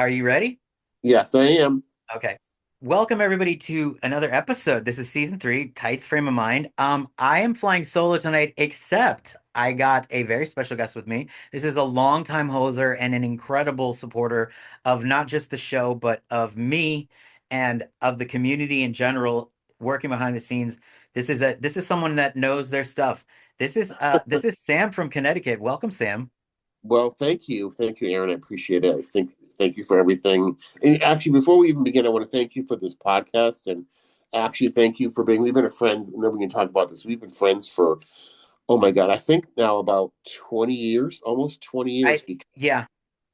Are you ready? Yes, I am. Okay. Welcome everybody to another episode. This is season three, Tights Frame of Mind. I am flying solo tonight, except I got a very special guest with me. This is a longtime hoser and an incredible supporter of not just the show, but of me and of the community in general, working behind the scenes. This is someone that knows their stuff. This is Sam from Connecticut. Welcome, Sam. Well, thank you, Aaron. I appreciate it. Thank you for everything. And actually, before we even begin, I want to thank you for this podcast, and actually thank you for being. We've been friends, and then we can talk about this. We've been friends for, oh my God, I think now about 20 years, almost 20 years. I Because Yeah.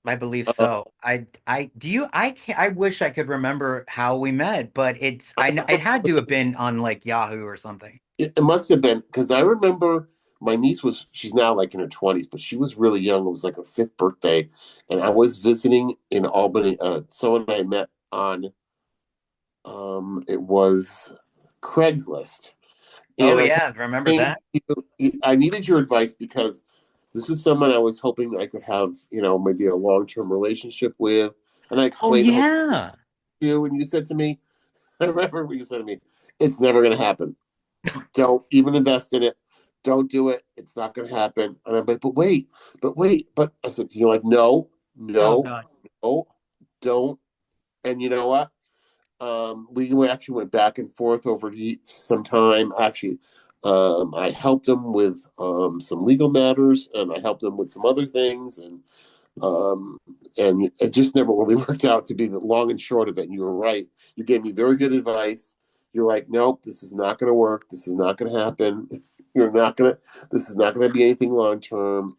I believe uh, so. I do you I can I wish I could remember how we met, but it had to have been on like Yahoo or something. it must have been because I remember my niece she's now like in her 20s, but she was really young. It was like her fifth birthday, and I was visiting in Albany. Someone I met on it was Craigslist. Oh And I yeah, remember came to that? you. I needed your advice because this is someone I was hoping that I could have, maybe a long term relationship with. And I Oh explained the whole yeah. to you, and you said to me, I remember what you said to me, it's never going to happen. Don't even invest in it. Don't do it. It's not going to happen. And I'm like, but I said, you're like, no, Oh no, God. no, don't. And you know what? We actually went back and forth over some time. Actually, I helped him with some legal matters, and I helped him with some other things, um, and it just never really worked out to be the long and short of it. And you were right. You gave me very good advice. You're like, nope, this is not going to work. This is not going to happen. You're not going to. This is not going to be anything long term.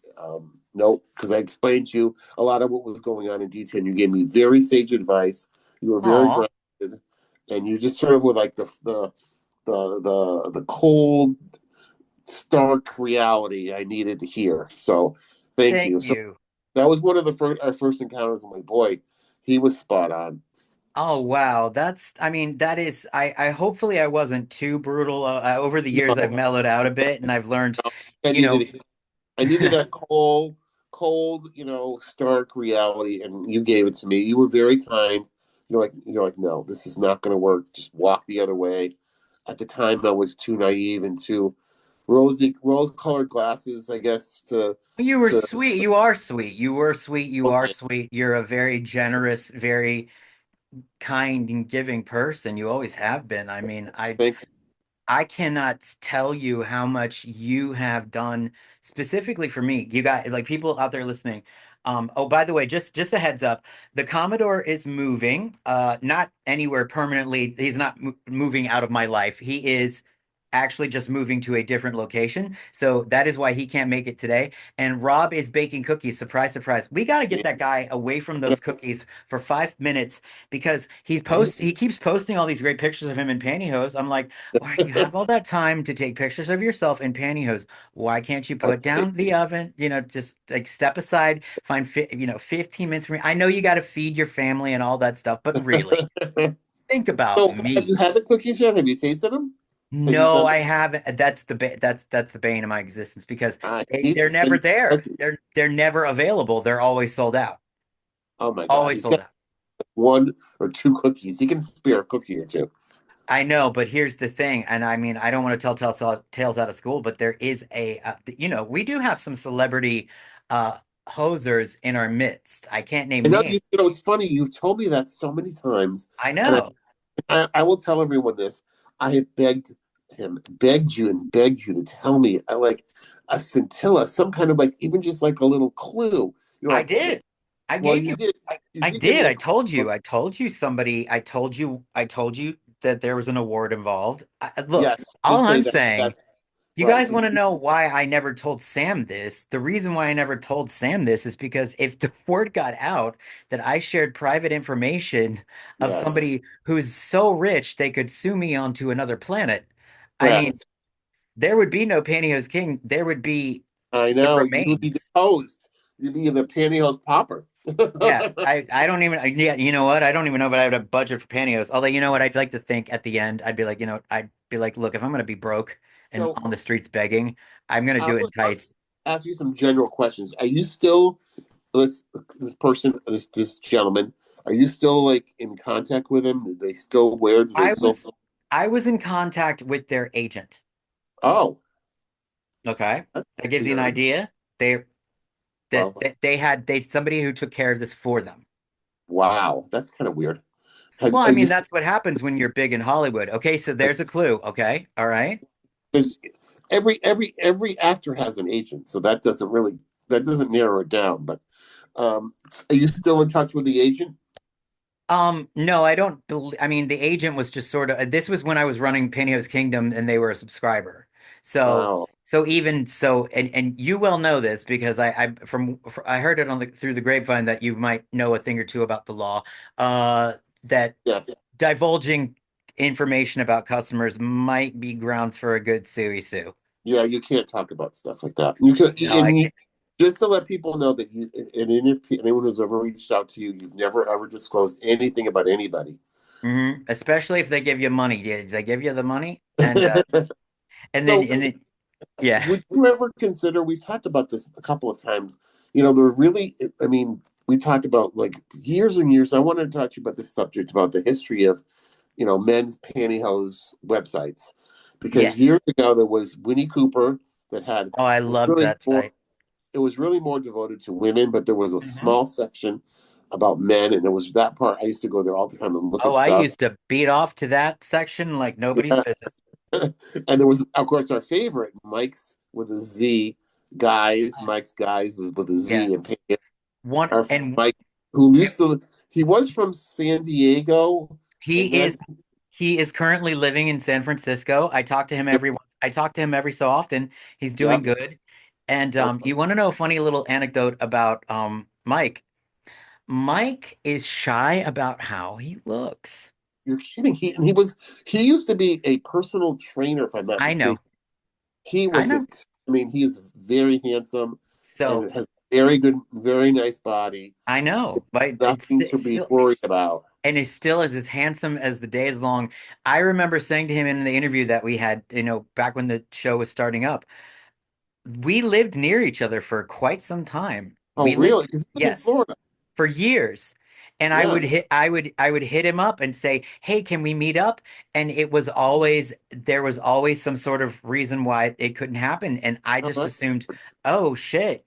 Nope, because I explained to you a lot of what was going on in detail. And you gave me very sage advice. You were very Aw. grounded, and you just sort of were like the cold, stark reality I needed to hear. So, thank Thank you. So you. that was one of our first encounters. I'm like, boy, he was spot on. Oh wow. That is I hopefully I wasn't too brutal. Over the years I've No, mellowed out a bit and I've learned, no, I you know, needed I needed that cold, stark reality, and you gave it to me. You were very kind. You're like, no, this is not going to work. Just walk the other way. At the time, I was too naive and too rose-colored glasses, I guess. you were To sweet. You are sweet. You were sweet. You are okay, sweet. You're a very generous, very kind and giving person. You always have been. thank I cannot tell you how much you have done specifically for me. You got like people out there listening. Oh, by the way, just a heads up, the Commodore is moving, not anywhere permanently. He's not moving out of my life. He is actually just moving to a different location. So that is why he can't make it today. And Rob is baking cookies. Surprise, surprise. We got to get you. that guy away from those cookies for 5 minutes because he keeps posting all these great pictures of him in pantyhose. I'm like, why you have all that time to take pictures of yourself in pantyhose? Why can't you put down the oven? Just like step aside, find 15 minutes for me. I know you got to feed your family and all that stuff, but really, think about So, have you me. had the cookies yet? Have you tasted them? Has he No, sent I them? haven't. That's the bane of my existence because He needs they're to send never you there. cookies. They're never available. They're always sold out. Oh my God, Always he's sold got out. one or two cookies. He can spare a cookie or two. I know, but here's the thing, and I mean, I don't want to tell tales out of school, but there is we do have some celebrity uh hosers in our midst. I can't name I know names. it's funny. You've told me that so many times, I and know. I will tell everyone this. I have begged you and begged you to tell me like a scintilla, some kind of like even just like a little clue. You're I like, did. I well, gave you you. did. I, You I did give did. me a I clue. told you. I told you somebody. I told you that there was an award involved. Look, Yes, you did all say I'm that. saying, That's you right. guys want to know why I never told Sam this? The reason why I never told Sam this is because if the word got out that I shared private information of Yes, somebody who's so rich they could sue me onto another planet, I mean, correct. there would be no Pantyhose King. There would be I your know you would be remains. deposed. You'd be in the pantyhose popper. Yeah, I don't even yeah, you know what? I don't even know if I have a budget for pantyhose. Although you know what, I'd like to think at the end, I'd be like, I'd be like, look, if I'm gonna be broke and So on the streets begging, I'm gonna do it in I'll tights. ask you some general questions. Are you still this this person, this gentleman? Are you still like in contact with them? Do they still wear? Do they I still? was I was in contact with their agent. Oh, Okay. that's That gives you an weird. idea. Well, They had somebody who took care of this for them. wow, that's kind of weird. Have Well, I are you mean, still? that's what happens when you're big in Hollywood. Okay, so there's a clue. Okay. All right. Because every actor has an agent, so that doesn't narrow it down. But are you still in touch with the agent? No, I don't believe, I mean, the agent was just sort of, this was when I was running Pantyhose Kingdom and they were a subscriber. So, Oh, even so, and you well know this because I heard it on through the grapevine that you might know a thing or two about the law, that yes, divulging information about customers might be grounds for a good sue. yeah. You can't talk about stuff like that. You can, No, I and you can't. just to let people know that you, and if anyone who's ever reached out to you, you've never ever disclosed anything about anybody. Especially if they give you money. Yeah, they give you the money, So, and then yeah. would you ever consider? We talked about this a couple of times. There really, I mean, we talked about like years and years. I wanted to talk to you about this subject about the history of men's pantyhose websites, because Yes. years ago there was Winnie Cooper that had Oh, I it was loved really that more site. it was really more devoted to women, but there was a hmm small section about men, and it was that part. I used to go there all the time and look Oh, at I stuff. used to beat off to that section like nobody's Yeah. business. And there was, of course, our favorite, Mike's with a Z, guys. Mike's guys is with a Z, and Yes. One our friend and Mike, who it, used to, he was from San Diego, and he then is he is currently living in San Francisco. I talk to him every so often. He's doing yeah, good. And oh, you want to know a funny little anecdote about Mike? Mike is shy about how he looks. you're kidding. He used to be a personal trainer, if I'm not I know. mistaken. He I was, know. I mean, he is very handsome So and has very good, very nice body. I know, but Nothing to it's be still worried about. and is still as handsome as the day is long. I remember saying to him in the interview that we had, back when the show was starting up, we lived near each other for quite some time. Oh, We really? lived, Because he was in yes, Florida. for years. And Yeah. I would hit him up and say, "Hey, can we meet up?" And there was always some sort of reason why it couldn't happen. And I Oh, just assumed, oh shit,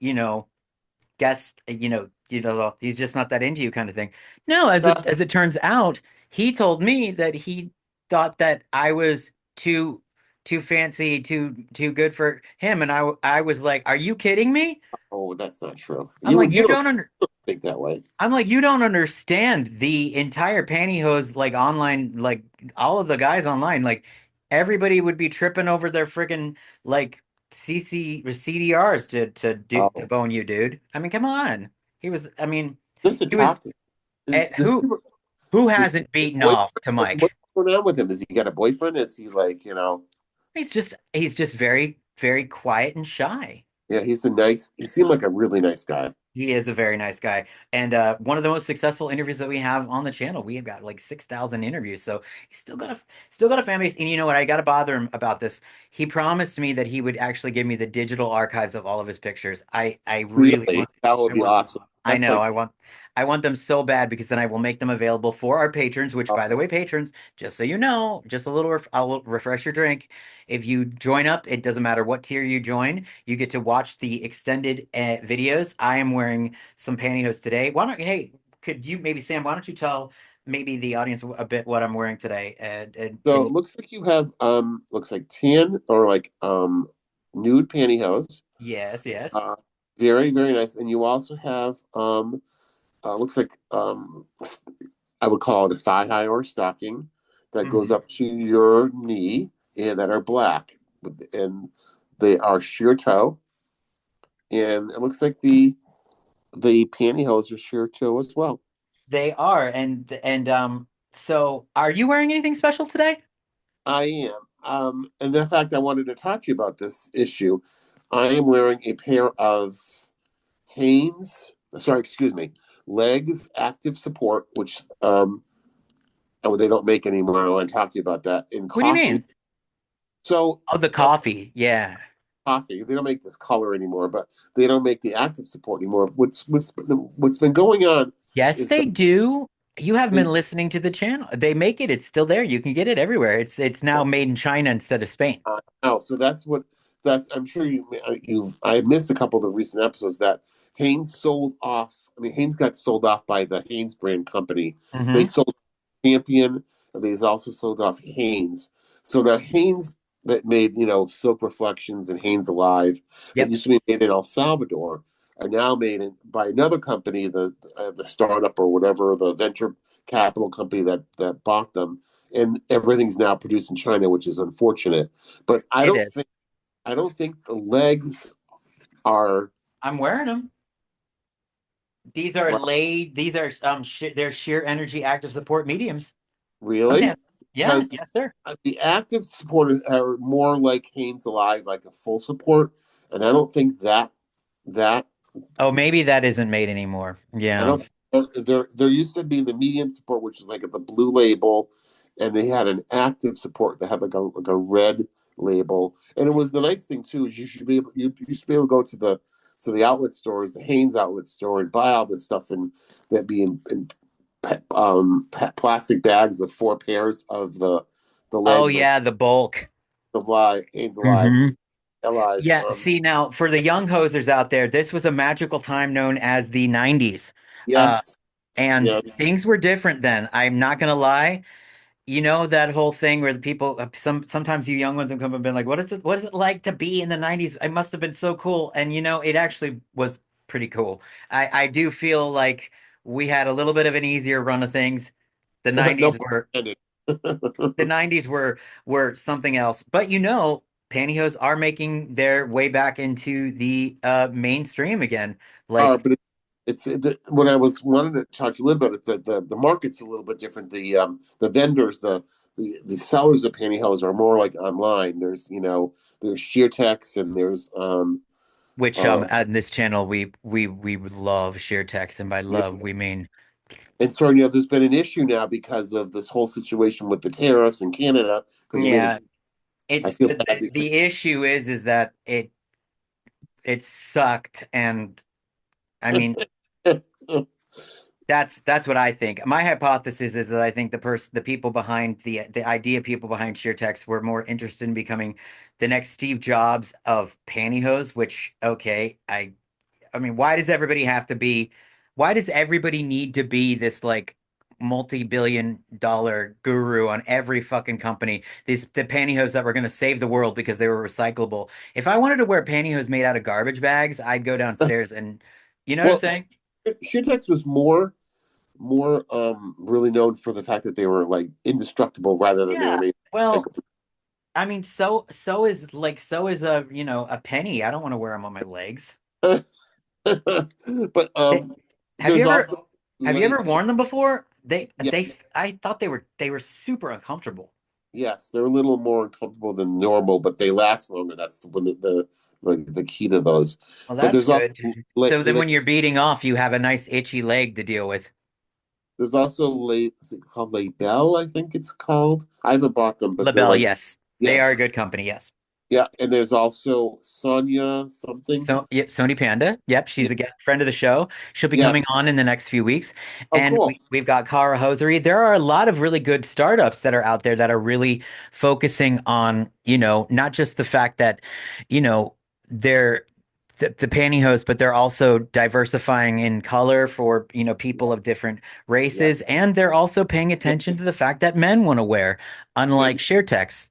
guess he's just not that into you kind of thing. No, that- as it turns out, he told me that he thought that I was too fancy, too good for him, and I was like, "Are you kidding me?" oh, that's not true. I'm like, You don't think that way. you don't understand the entire pantyhose like online like all of the guys online like everybody would be tripping over their friggin' like CC or CDRs to Oh, bone you, dude. I mean, come on. I mean, just to he was talk to him. Is does he who does he hasn't have a beaten off boyfriend? to What's Mike? going on with him? Has he got a boyfriend? Is he like He's just very very quiet and shy. Yeah, he seemed like a really nice guy. He is a very nice guy. And one of the most successful interviews that we have on the channel. We have got like 6,000 interviews. So he's still got a fan base. And you know what? I gotta bother him about this. He promised me that he would actually give me the digital archives of all of his pictures. I really Really, want that would I be want awesome. I That's know like, I want them so bad because then I will make them available for our patrons, which by the oh, way, patrons, just so you know, just a little I'll refresh your drink. If you join up, it doesn't matter what tier you join, you get to watch the extended videos. I am wearing some pantyhose today. Hey, could you maybe, Sam, why don't you tell maybe the audience a bit what I'm wearing today? And so maybe, it looks like you have looks like tan or like nude pantyhose. yes, yes. Uh, very very nice, and you also have looks like I would call it a thigh high or stocking that goes hmm up to your knee and that are black, and they are sheer toe, and it looks like the pantyhose are sheer toe as well. They are. So are you wearing anything special today? I am, and in fact, I wanted to talk to you about this issue. I am wearing a pair of Hanes, sorry, excuse me, Legs Active Support, which oh, they don't make anymore. I want to talk to you about that in What do you coffee. mean? So Oh, the coffee. Yeah. coffee. They don't make this color anymore, but they don't make the active support anymore. What's been going on Yes, is they that do. You haven't They, been listening to the channel. They make it. It's still there. You can get it everywhere. It's now made in China instead of Spain. oh, so that's I'm sure you've I missed a couple of the recent episodes that Haynes sold off. I mean, Haynes got sold off by the Haynes brand company. They Hmm. sold Champion, and they also sold off Haynes. So now Haynes that made Silk Reflections and Haynes Alive that Yep. used to be made in El Salvador are now made by another company, the startup or whatever, the venture capital company that bought them, and everything's now produced in China, which is unfortunate. But It is. I don't think the legs are I'm wearing them. These are laid. These are they're sheer energy active support mediums. really Suntan. Yeah, because yes, sir. the active supporters are more like Haynes Alive, like a full support, and I don't think that Oh, maybe that isn't made anymore. I Yeah. don't. There used to be the medium support, which is like the blue label, and they had an active support that had like a red label. And it was the nice thing too is you should be able to go to the outlet stores, the Hanes outlet store, and buy all this stuff and that be in plastic bags of 4 pairs of the Oh legs of yeah, the bulk. the live Hanes Alive Hmm. Alive. Yeah. See now, for the young hosers out there, this was a magical time known as the '90s, uh, Yes, and yeah. things were different then. I'm not gonna lie. You know that whole thing where the people sometimes you young ones have come and been like, what is it like to be in the '90s? It must have been so cool. And it actually was pretty cool. I do feel like we had a little bit of an easier run of things. The No 90s pun were intended. the 90s were something else. But pantyhose are making their way back into the mainstream again. Like, But when I was wanted to talk to you a little bit, the market's a little bit different. The vendors, the sellers of pantyhose are more like online. There's Sheertex and there's which uh on this channel we love sheer text, and by yeah. love we mean And so there's been an issue now because of this whole situation with the tariffs in Canada because it made yeah. it. I It's feel bad because the issue is that it sucked, and I mean that's what I think. My hypothesis is that I think the people behind the idea people behind SheerText were more interested in becoming the next Steve Jobs of pantyhose, which okay, I mean, why does everybody need to be this like multi-billion-dollar guru on every fucking company? The pantyhose that were going to save the world because they were recyclable. If I wanted to wear pantyhose made out of garbage bags, I'd go downstairs and you know what I'm well, saying? Sheertex was more really known for the fact that they were like indestructible rather than they were Yeah. made like. Well, I mean, so is a penny. I don't want to wear them on my legs. But They, have you there's ever also have you ever like worn them before? yeah, I thought they were super uncomfortable. yes, they're a little more uncomfortable than normal, but they last longer. That's the key to those. Well, But that's good. So then like when you're beating off, you have a nice itchy leg to deal with. there's also is it called Label? I think it's called. I haven't bought them, but they're LaBelle, like yes. They are a yes, good company, yes. yeah. And there's also Sonia something. So, yep, Sony Panda. Yep, she's Yeah, a friend of the show. She'll be coming yes. on in the next few weeks. Oh, And cool. we've got Kara Hosiery. There are a lot of really good startups that are out there that are really focusing on, not just the fact that, they're the pantyhose, but they're also diversifying in color for, people of different Yeah, races. And they're also paying yeah. attention to the fact that men want to wear, unlike And ShareTex.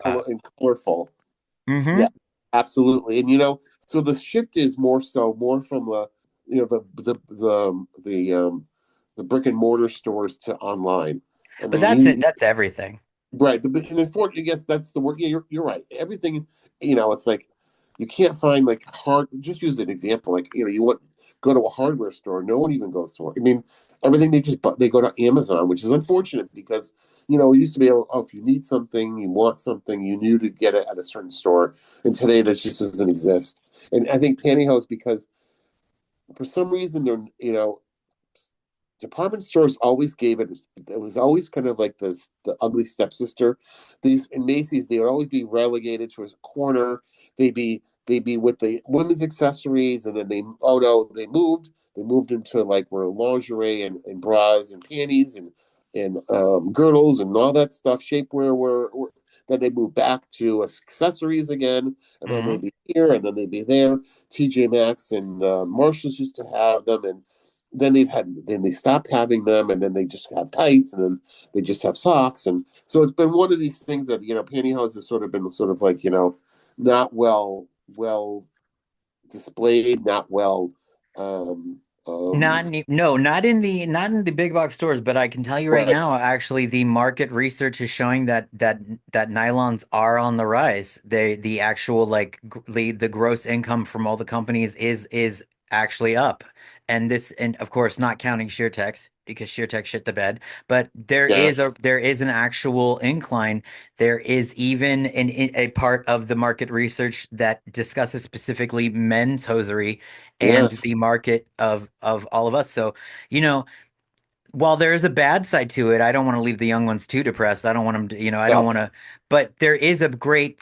Uh, and colorful. Yeah, mhm. absolutely. And so the shift is more from the brick and mortar stores to online. I But mean, that's it. That's everything. right. And unfortunately, I guess that's the word. Yeah, you're right. Everything, it's like you can't find like hard. Just use an example. Like you want go to a hardware store. No one even goes to it. I mean, everything they go to Amazon, which is unfortunate because it used to be able. Oh, if you need something, you want something, you knew to get it at a certain store. And today, that just doesn't exist. And I think pantyhose because for some reason they're department stores always gave it was always kind of like the ugly stepsister. These in Macy's they would always be relegated to a corner. They'd be they'd be with the women's accessories, and then oh no, they moved into like where lingerie and bras and panties and girdles and all that stuff, shapewear were then they moved back to accessories again, and then Hmm. they'd be here, and then they'd be there. TJ Maxx and Marshalls used to have them, and then they stopped having them, and then they just have tights, and then they just have socks, and so it's been one of these things that pantyhose has sort of been sort of like not well displayed, not well um Not um in, no, not in the big box stores, but I can tell you right right. now, actually, the market research is showing that nylons are on the rise. The actual like the gross income from all the companies is actually up, and of course not counting SheerTech because SheerTech shit the bed, but Yeah, there is an actual incline. There is even a part of the market research that discusses specifically men's hosiery yeah, and the market of all of us. So, you know, while there is a bad side to it, I don't want to leave the young ones too depressed. I don't want them to, I don't no, want to, but there is a great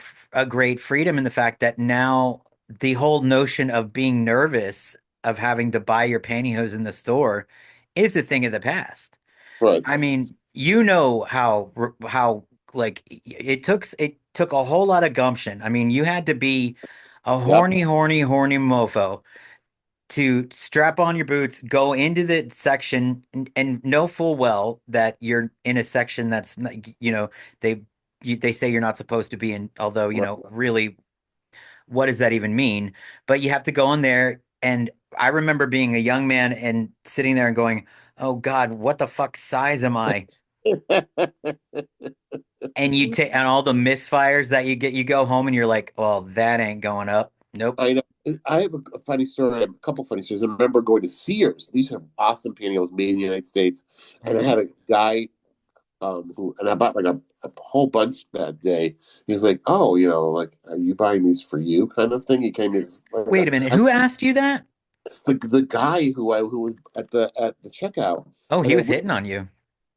freedom in the fact that now the whole notion of being nervous of having to buy your pantyhose in the store is a thing of the past. right, I mean, you know how like it took a whole lot of gumption. I mean, you had to be a yep, horny mofo to strap on your boots, go into the section, and know full well that you're in a section that's not, they they say you're not supposed to be in, although, right. really, what does that even mean? But you have to go in there, and I remember being a young man and sitting there and going, "Oh God, what the fuck size am I?" And you take and all the misfires that you get, you go home and you're like, "Well, that ain't going up." Nope. I know. I have a funny story, a couple funny stories. I remember going to Sears. These are awesome pantyhose made in the United States, and I Hmm. had a guy who, and I bought like a whole bunch that day. He's like, "Oh, like, are you buying these for you?" Kind of thing. He came in, Wait a minute, who asked you that? it's the guy who was at the checkout, Oh, and he was hitting on you.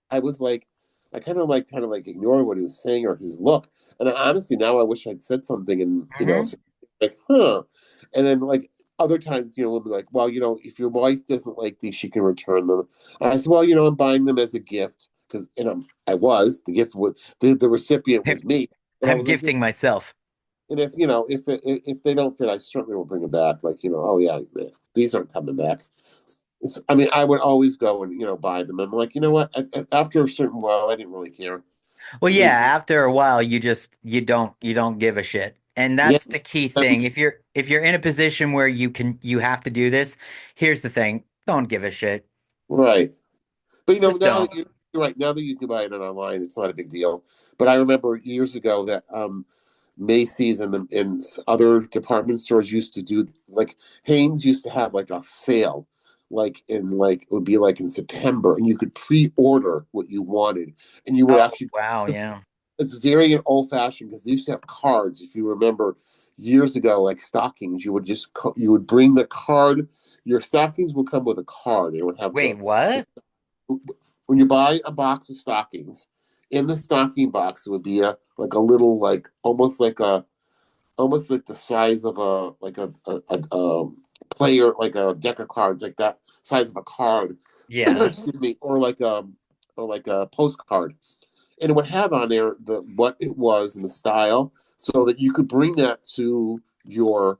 I was like, I kind of like ignored what he was saying or his look. And honestly, now I wish I'd said something and, Hmm. like, huh. And then like other times, we'll be like, well, if your wife doesn't like these, she can return them. And I said, well, I'm buying them as a gift because, the gift was the recipient was me. But I I'm was like, gifting myself. and if they don't fit, I certainly will bring them back. Like, oh yeah, these aren't coming back. I mean, I would always go and buy them. I'm like, you know what? After a certain while, I didn't really care. Well, yeah, They, after a while you don't give a shit. And yeah, that's the key I mean, thing. If you're in a position where you have to do this, here's the thing. Don't give a shit. right. But Just now don't. that you're right, now that you can buy it online, it's not a big deal. But I remember years ago that Macy's and other department stores used to do like Hanes used to have like a sale, like it would be like in September, and you could pre-order what you wanted, and you would Oh, actually. wow, yeah. It's very old fashioned because they used to have cards. If you remember years ago, like stockings, you would bring the card. Your stockings would come with a card. It would have Wait, what? when you buy a box of stockings, in the stocking box it would be a like a little like almost like the size of a player, like a deck of cards, like that size of a card. Yeah. Excuse me, or like a postcard, and it would have on there the what it was and the style, so that you could bring that to your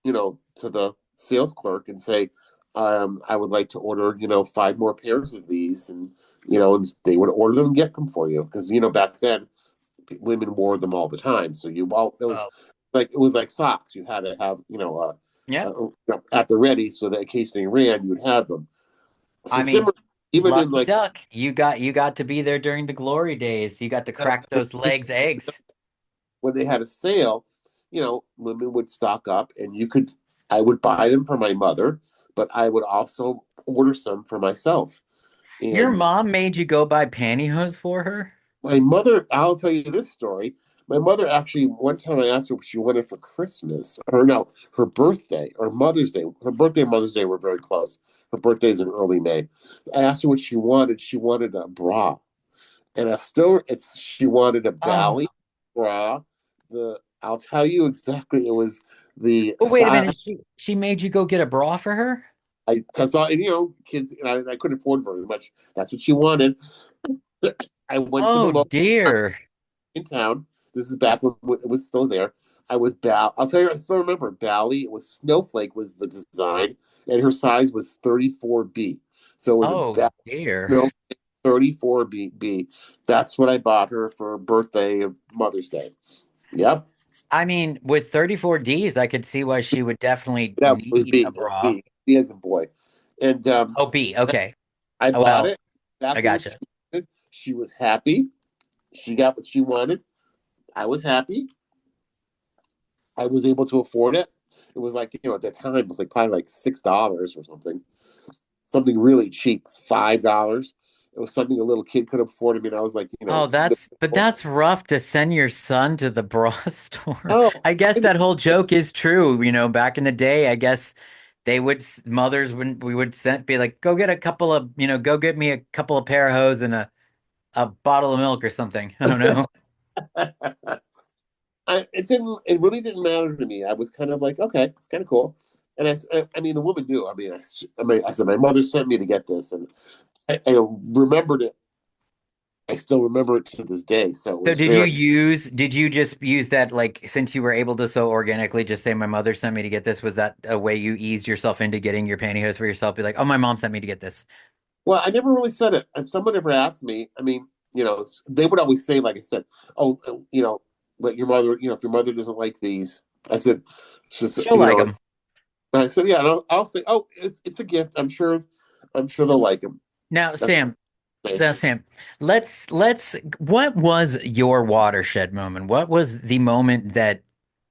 to the sales clerk and say, I would like to order, 5 more pairs of these, and they would order them and get them for you because back then women wore them all the time. So it was Oh, like socks. You had to have yeah. at the ready so that in case they ran, you'd have them. So I mean, similar, even in lucky like duck. You got to be there during the glory days. You got to crack those legs eggs. when they had a sale, women would stock up, and I would buy them for my mother, but I would also order some for myself. Your And mom made you go buy pantyhose for her? my mother, I'll tell you this story. My mother actually, one time I asked her what she wanted for Christmas, or no, her birthday or Mother's Day. Her birthday and Mother's Day were very close. Her birthday's in early May. I asked her what she wanted. She wanted a bra, and she wanted a Oh, Bally bra. I'll tell you exactly. It was. The But wait a style minute, she made you go get a bra for her? I saw, kids, I couldn't afford very much. That's what she wanted. I went to the Oh local dear. in town. This is back when it was still there. I was I'll tell you, I still remember Bally. It was Snowflake was the design, and her size was 34B. So it was a Oh dear. Snowflake 34B. That's what I bought her for birthday of Mother's Day. Yep. I mean, with 34 Ds, I could see why she would definitely Yeah, it was need a B. It was bra. B. B as a boy. And Oh, B. Okay. I Oh, bought well, it I exactly what she gotcha. wanted. She was happy. She got what she wanted. I was happy. I was able to afford it. It was like, at that time, it was like probably like $6 or something really cheap, $5. It was something a little kid could afford. I mean, I was like, Oh, that's rough to send your son to the bra store. oh, I guess I know. that whole joke is true. Back in the day, I guess mothers when we would send be like, go get a couple of, go get me a couple of pair of hose and a bottle of milk or something. I don't know. It really didn't matter to me. I was kind of like, okay, it's kind of cool. And I mean, the woman knew. I said, my mother sent me to get this, and I remembered it. I still remember it to this day. So it So was very, did you just use that like since you were able to so organically just say my mother sent me to get this, was that a way you eased yourself into getting your pantyhose for yourself? Be like, oh, my mom sent me to get this. well, I never really said it. If someone ever asked me, I mean, they would always say, like I said, oh, let your mother, if your mother doesn't like these, I said, it's just, She'll like them. I said, yeah, and I'll say, oh, it's a gift. I'm sure they'll like them. Now, That's Sam, what I say. now, Sam, what was your watershed moment? What was the moment that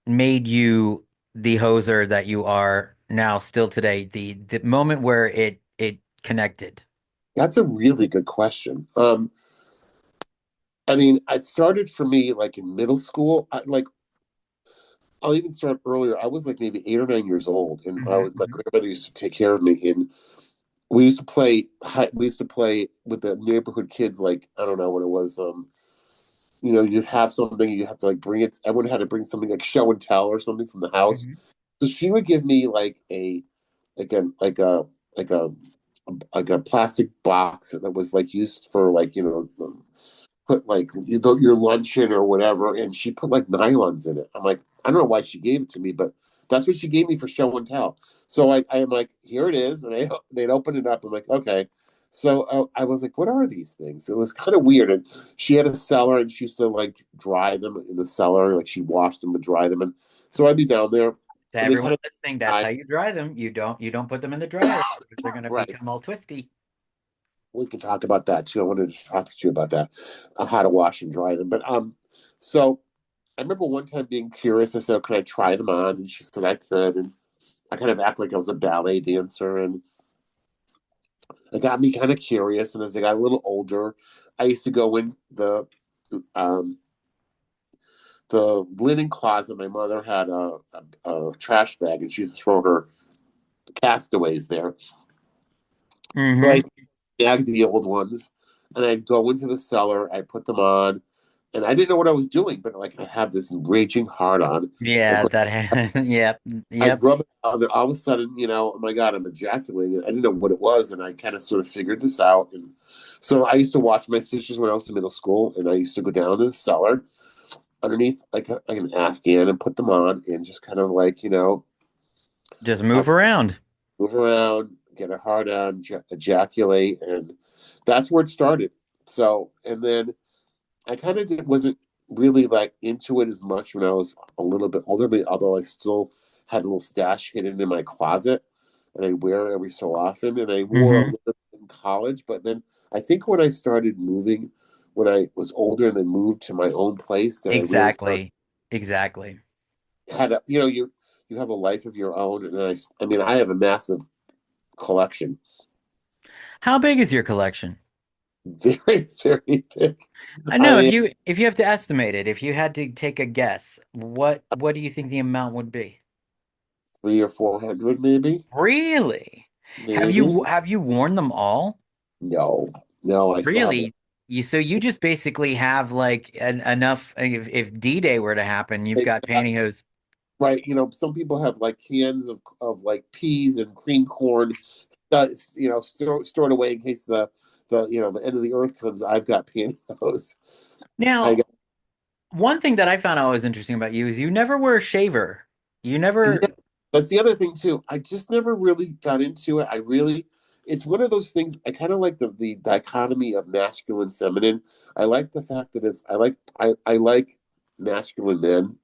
made you the hoser that you are now still today? The moment where it connected. That's a really good question. I mean, it started for me like in middle school. I'll even start earlier. I was like maybe 8 or 9 years old, and Hmm, my hmm. grandmother used to take care of me. And we used to play. We used to play with the neighborhood kids. Like I don't know what it was. You'd have something. You have to like bring it. Everyone had to bring something like show and tell or something from the house. Hmm. So she would give me like a like a like a like a plastic box that was like used for like put like your lunch in or whatever, and she put like nylons in it. I'm like, I don't know why she gave it to me, but that's what she gave me for show and tell. So I am like, here it is, and they'd open it up. I'm like, okay. So I was like, what are these things? It was kind of weird. And she had a cellar, and she used to like dry them in the cellar. Like she washed them and dry them, and so I'd be down there, To and they everyone kind of listening, that's how I you dry them. You don't put them in the dryer because they're gonna right. become all twisty. We can talk about that too. I wanted to talk to you about that, how to wash and dry them. But so I remember one time being curious. I said, "Can I try them on?" And she said I could, and I kind of act like I was a ballet dancer, and it got me kind of curious. And as I got a little older, I used to go in um, the linen closet. My mother had a trash bag, and she used to throw her castaways there. So Hmm. I snagged the old ones, and I'd go into the cellar. I put them on, and I didn't know what I was doing, but like I had this raging hard on. Of Yeah, course, yep, I'd yep. rub it out, and all of a sudden, oh my god, I'm ejaculating. I didn't know what it was, and I kind of sort of figured this out. And so I used to watch my sisters when I was in middle school, and I used to go down to the cellar underneath like an Afghan and put them on, and just kind of like Just have move around. move around, get a hard on, ejaculate, and that's where it started. So, and then I kind of wasn't really like into it as much when I was a little bit older, but although I still had a little stash hidden in my closet, and I wear it every so often, and I wore a Hmm. little bit in college, but then I think when I started moving, when I was older and then moved to my own place, that I really started Exactly. Exactly. had a you have a life of your own, and I mean I have a massive collection, How big is your collection? very very big. I I know if mean you have to estimate it, if you had to take a guess, what do you think the amount would be? 300 or 400 maybe, Really? Have maybe. you worn them all? No, no, I still have it. Really? So you just basically have like enough if D-Day were to happen, you've got Exactly. pantyhose. right. Some people have like cans of like peas and cream corn, stored away in case the end of the earth comes. I've got pantyhose. I Now, got one thing that I found always interesting about you is you never were a shaver. You Yeah, never. that's the other thing too. I just never really got into it. It's one of those things. I kind of like the dichotomy of masculine, feminine. I like the fact that I like masculine men.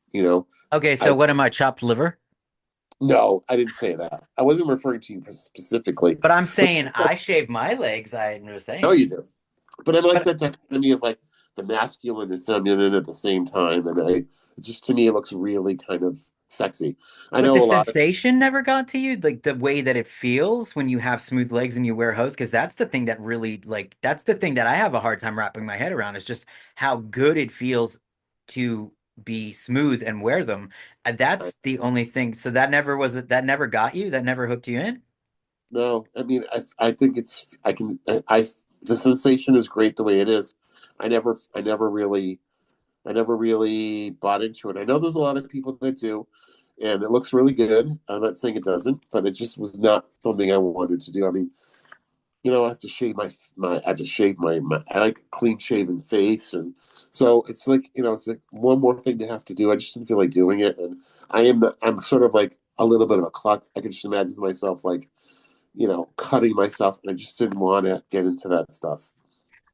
Okay, so I what am I, chopped liver? No, I didn't say that. I wasn't referring to you specifically, But I'm but saying I shave my legs. I'm just no, saying. you do. But I like But that dichotomy of like the masculine and feminine at the same time, and just to me it looks really kind of sexy. I but know the a lot of sensation never got to you, like the way that it feels when you have smooth legs and you wear hose, because that's the thing that really like that's the thing that I have a hard time wrapping my head around is just how good it feels to be smooth and wear them. I, That's the only thing. So that never was it. That never got you. That never hooked you in. no. I mean, I think it's I can I the sensation is great the way it is. I never really bought into it. I know there's a lot of people that do, and it looks really good. I'm not saying it doesn't, but it just was not something I wanted to do. I mean, I have to shave I have to shave my I like clean shaven face, and so it's like one more thing to have to do. I just didn't feel like doing it, and I'm sort of like a little bit of a klutz. I can just imagine myself like cutting myself, and I just didn't want to get into that stuff.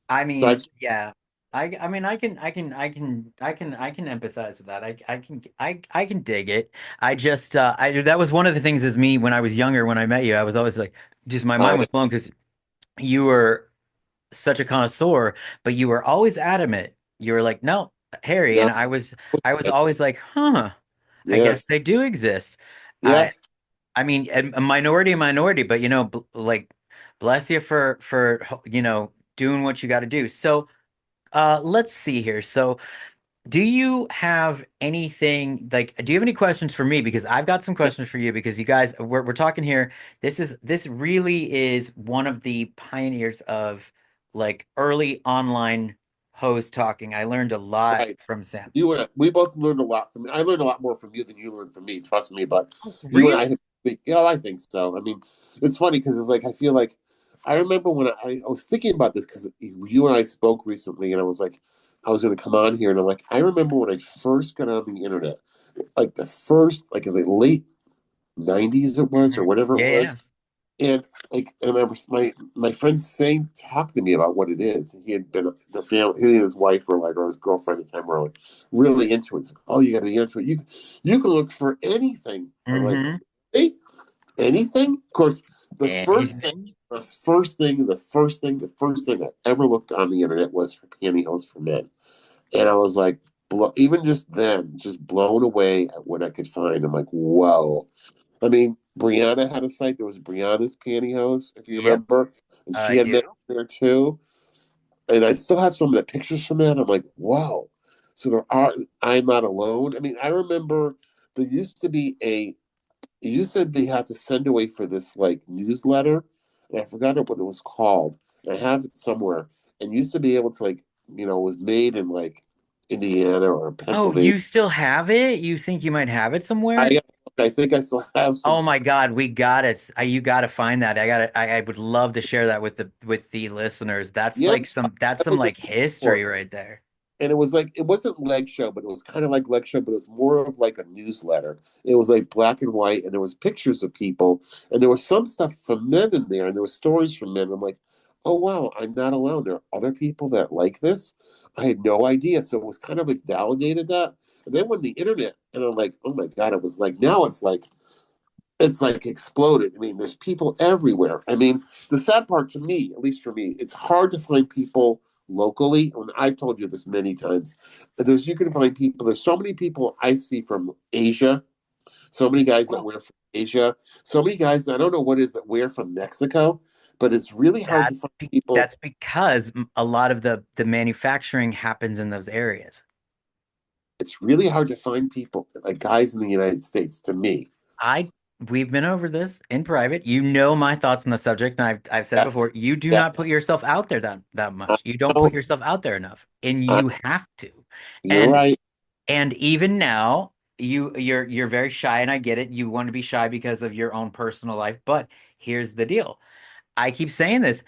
I So I mean, yeah. I mean I can empathize with that. I can dig it. I just I that was one of the things as me when I was younger when I met you. I was always like just my mind I was blown because you were such a connoisseur, but you were always adamant. You were like, "No, Harry." no, And I was always like, "Huh, I yeah, guess they do exist." yeah, I mean, a minority, but like bless you for doing what you got to do. So, let's see here. So, do you have anything like do you have any questions for me? Because I've got some yeah, questions for you because you guys we're talking here. This really is one of the pioneers of like early online host talking. I learned a lot right. from Sam. We both learned a lot from. I learned a lot more from you than you learned from me. Trust me, but you and I Really? have. I think so. I mean, it's funny because it's like I feel like I remember when I was thinking about this because you and I spoke recently, and I was like, I was going to come on here, and I'm like, I remember when I first got on the internet, like the first, like in the late '90s, it was or Mhm. whatever it Yeah, yeah. was. And like I remember my friend saying, talking to me about what it is. He had been the family, he and his wife were like, or his girlfriend at the time were like really into it. It's like, oh, you got to be into it. You can look for anything. I'm like, Mm-hmm. hey, anything? Of course, Anything. the first thing I ever looked on the internet was for pantyhose for men, and I was like, even just then, just blown away at what I could find. I'm like, whoa. I mean, Brianna had a site. There was Brianna's Pantyhose, if you Yep, remember, and she I had do. men there too. And I still have some of the pictures from that. I'm like, wow. So I'm not alone. I mean, I remember there used to be you said they had to send away for this like newsletter, and I forgot what it was called. And I have it somewhere. And used to be able to like, it was made in like Indiana or Oh, Pennsylvania. you still have it? You think you might have it somewhere? I I think I still have some. Oh my God, we got it. You got to find that. I would love to share that with the listeners. Yeah, That's I some will like look for history it. right there. And it was like it wasn't leg show, but it was kind of like leg show, but it was more of like a newsletter. It was like black and white, and there was pictures of people, and there was some stuff from men in there, and there were stories from men. I'm like, oh wow, I'm not alone. There are other people that like this. I had no idea, so it was kind of like validated that. And then when the internet, and I'm like, oh my god, it was like now it's like exploded. I mean, there's people everywhere. I mean, the sad part to me, at least for me, it's hard to find people locally. And I've told you this many times. You can find people. There's so many people I see from Asia. So many guys that Well, wear from Asia. So many guys I don't know what it is that wear from Mexico. But it's really hard to find people. that's because a lot of the manufacturing happens in those areas. It's really hard to find people like guys in the United States. To me, I We've been over this in private. You know my thoughts on the subject, and I've said it yeah, before. You do yeah, not put yourself out there that I much. You don't put know, yourself out there enough, and I, you have to. you're And right. and even now. you're very shy, and I get it. You want to be shy because of your own personal life, but here's the deal. I keep saying this.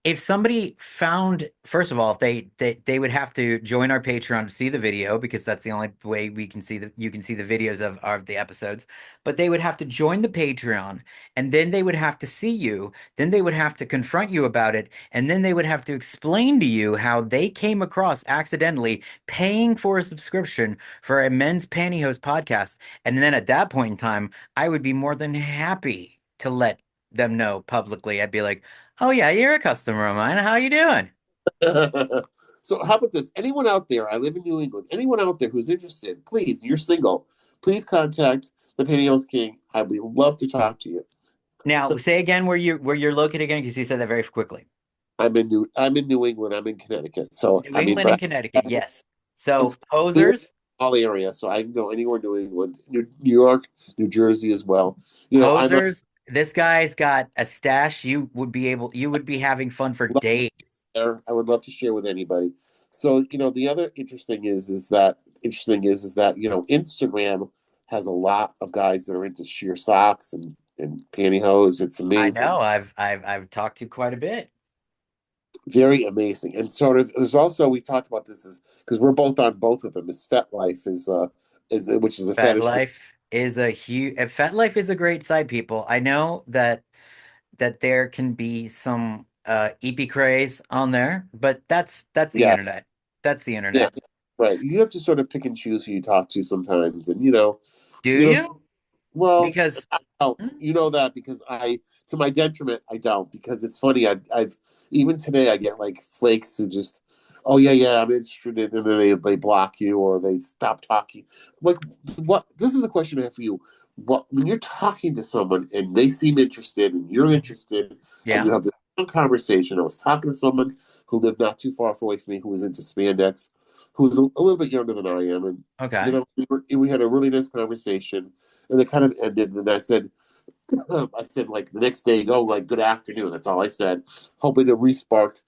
If somebody found, first of all, if they would have to join our Patreon to see the video, because that's the only way we can see the you can see the videos of the episodes. But they would have to join the Patreon, and then they would have to see you, then they would have to confront you about it, and then they would have to explain to you how they came across accidentally paying for a subscription for a men's pantyhose podcast. And then at that point in time, I would be more than happy to let them know publicly. I'd be like, "Oh yeah, you're a customer of mine. How you doing?" So how about this? Anyone out there? I live in New England. Anyone out there who's interested? Please, you're single. Please contact the Pantyhose King. I would love to talk to you. Now, say again where you're located again, because you said that very quickly. I'm in New England. I'm in Connecticut. So New I mean, England and but Connecticut, yes. So it's clear hosers, all area. So I can go anywhere in New England, New York, New Jersey as well. I'm a hosers. This guy's got a stash. You would be having fun for days. there. I would love to share with anybody. So the other interesting is that Instagram has a lot of guys that are into sheer socks and pantyhose. It's I amazing, know. I've talked to quite a bit. very amazing. And sort of there's also we talked about this is because we're both on both of them. Is FetLife is which is a fetish. FetLife is a great site, people. I know that there can be some EP craze on there, but that's the Yeah, internet. That's the yeah, internet. right. You have to sort of pick and choose who you talk to sometimes, and Do you know you? Well, Because I don't. You know that because to my detriment, I don't. Because it's funny. I've even today I get like flakes who just, oh yeah, yeah, I'm interested, and then they block you or they stop talking. Like, what? This is the question I have for you. What when you're talking to someone and they seem interested and you're interested and yeah, you have this long conversation. I was talking to someone who lived not too far away from me who was into spandex, who was a little bit younger than I am, and okay. we had a really nice conversation and it kind of ended. And I said like the next day, oh, like good afternoon. That's all I said, hoping to restart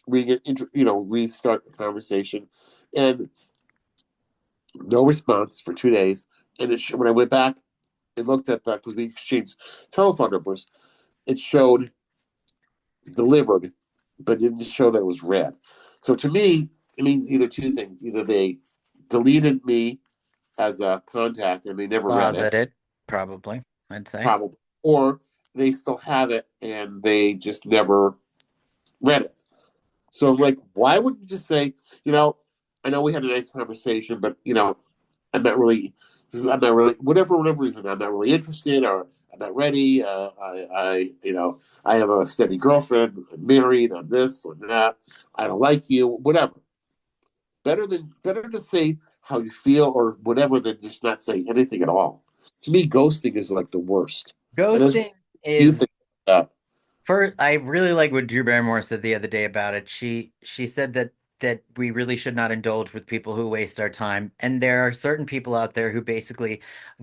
the conversation, and no response for 2 days. And when I went back and looked at that because we exchanged telephone numbers, it showed delivered, but it didn't show that it was read. So to me, it means either two things: either they deleted me as a contact and they never read it, Closeted, probably, I'd say. probably, or they still have it and they just never read it. So I'm like, why wouldn't you just say, I know we had a nice conversation, but I'm not really, I'm not really, whatever reason, I'm not really interested or I'm not ready. I have a steady girlfriend, I'm married, I'm this, I'm that. I don't like you, whatever. Better to say how you feel or whatever than just not say anything at all. To me, ghosting is like the worst. And as Ghosting you is think that, first, I really like what Drew Barrymore said the other day about it. She said that we really should not indulge with people who waste our time. And there are certain people out there who basically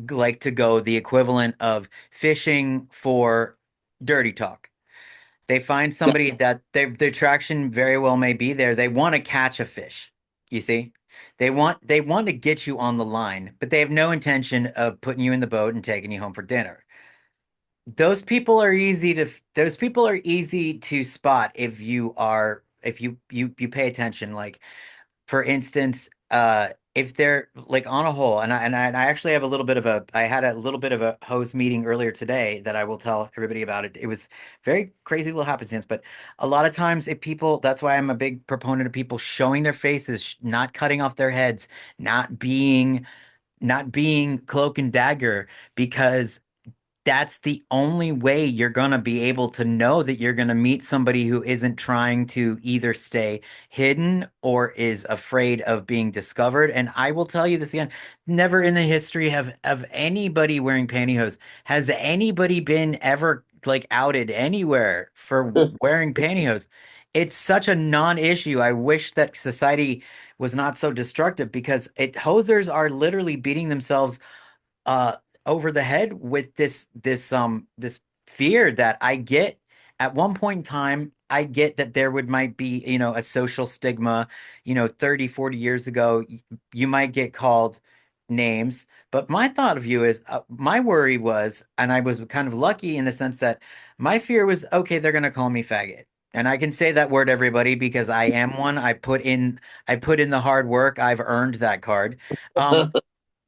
like to go the equivalent of fishing for dirty talk. They find yeah, somebody that the attraction very well may be there. They want to catch a fish. You see? They want to get you on the line, but they have no intention of putting you in the boat and taking you home for dinner. Those people are easy to spot if you pay attention. Like, for instance, if they're like on a hole, and I actually have a little bit of a I had a little bit of a host meeting earlier today that I will tell everybody about. It was very crazy little happenstance, but a lot of times if people that's why I'm a big proponent of people showing their faces, not cutting off their heads, not being cloak and dagger, because that's the only way you're going to be able to know that you're going to meet somebody who isn't trying to either stay hidden or is afraid of being discovered. And I will tell you this again, never in the history of anybody wearing pantyhose has anybody been ever like outed anywhere for wearing pantyhose. It's such a non-issue. I wish that society was not so destructive, because hosers are literally beating themselves uh over the head with this fear that I get. At one point in time, I get that there would might be, a social stigma. 30, 40 years ago, you might get called names, but my thought of you is my worry was, and I was kind of lucky in the sense that my fear was, okay, they're gonna call me faggot. And I can say that word, everybody, because I am one. I put in the hard work. I've earned that card. Um,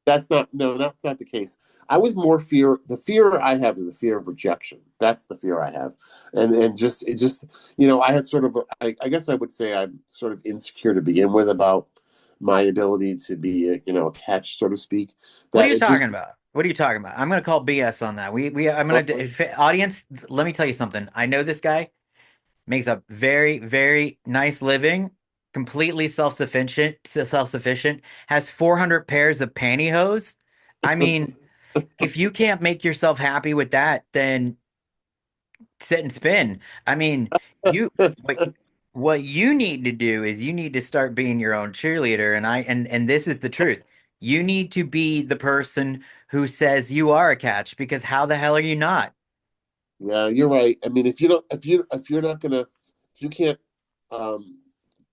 That's not no, that's not the case. I was more fear. The fear I have is the fear of rejection. That's the fear I have, and just it just I had sort of I guess I would say I'm sort of insecure to begin with about my ability to be a catch, so to speak. what are That you it talking just about? What are you talking about? I'm gonna call BS on that. I'm gonna, if, audience, let me tell you something. I know this guy makes a very, very nice living, completely self-sufficient, has 400 pairs of pantyhose. I mean, if you can't make yourself happy with that, then sit and spin. I mean, you what what you need to do is you need to start being your own cheerleader, and this is the truth. You need to be the person who says you are a catch, because how the hell are you not? yeah, you're right. I mean, if you're not gonna if you can't um,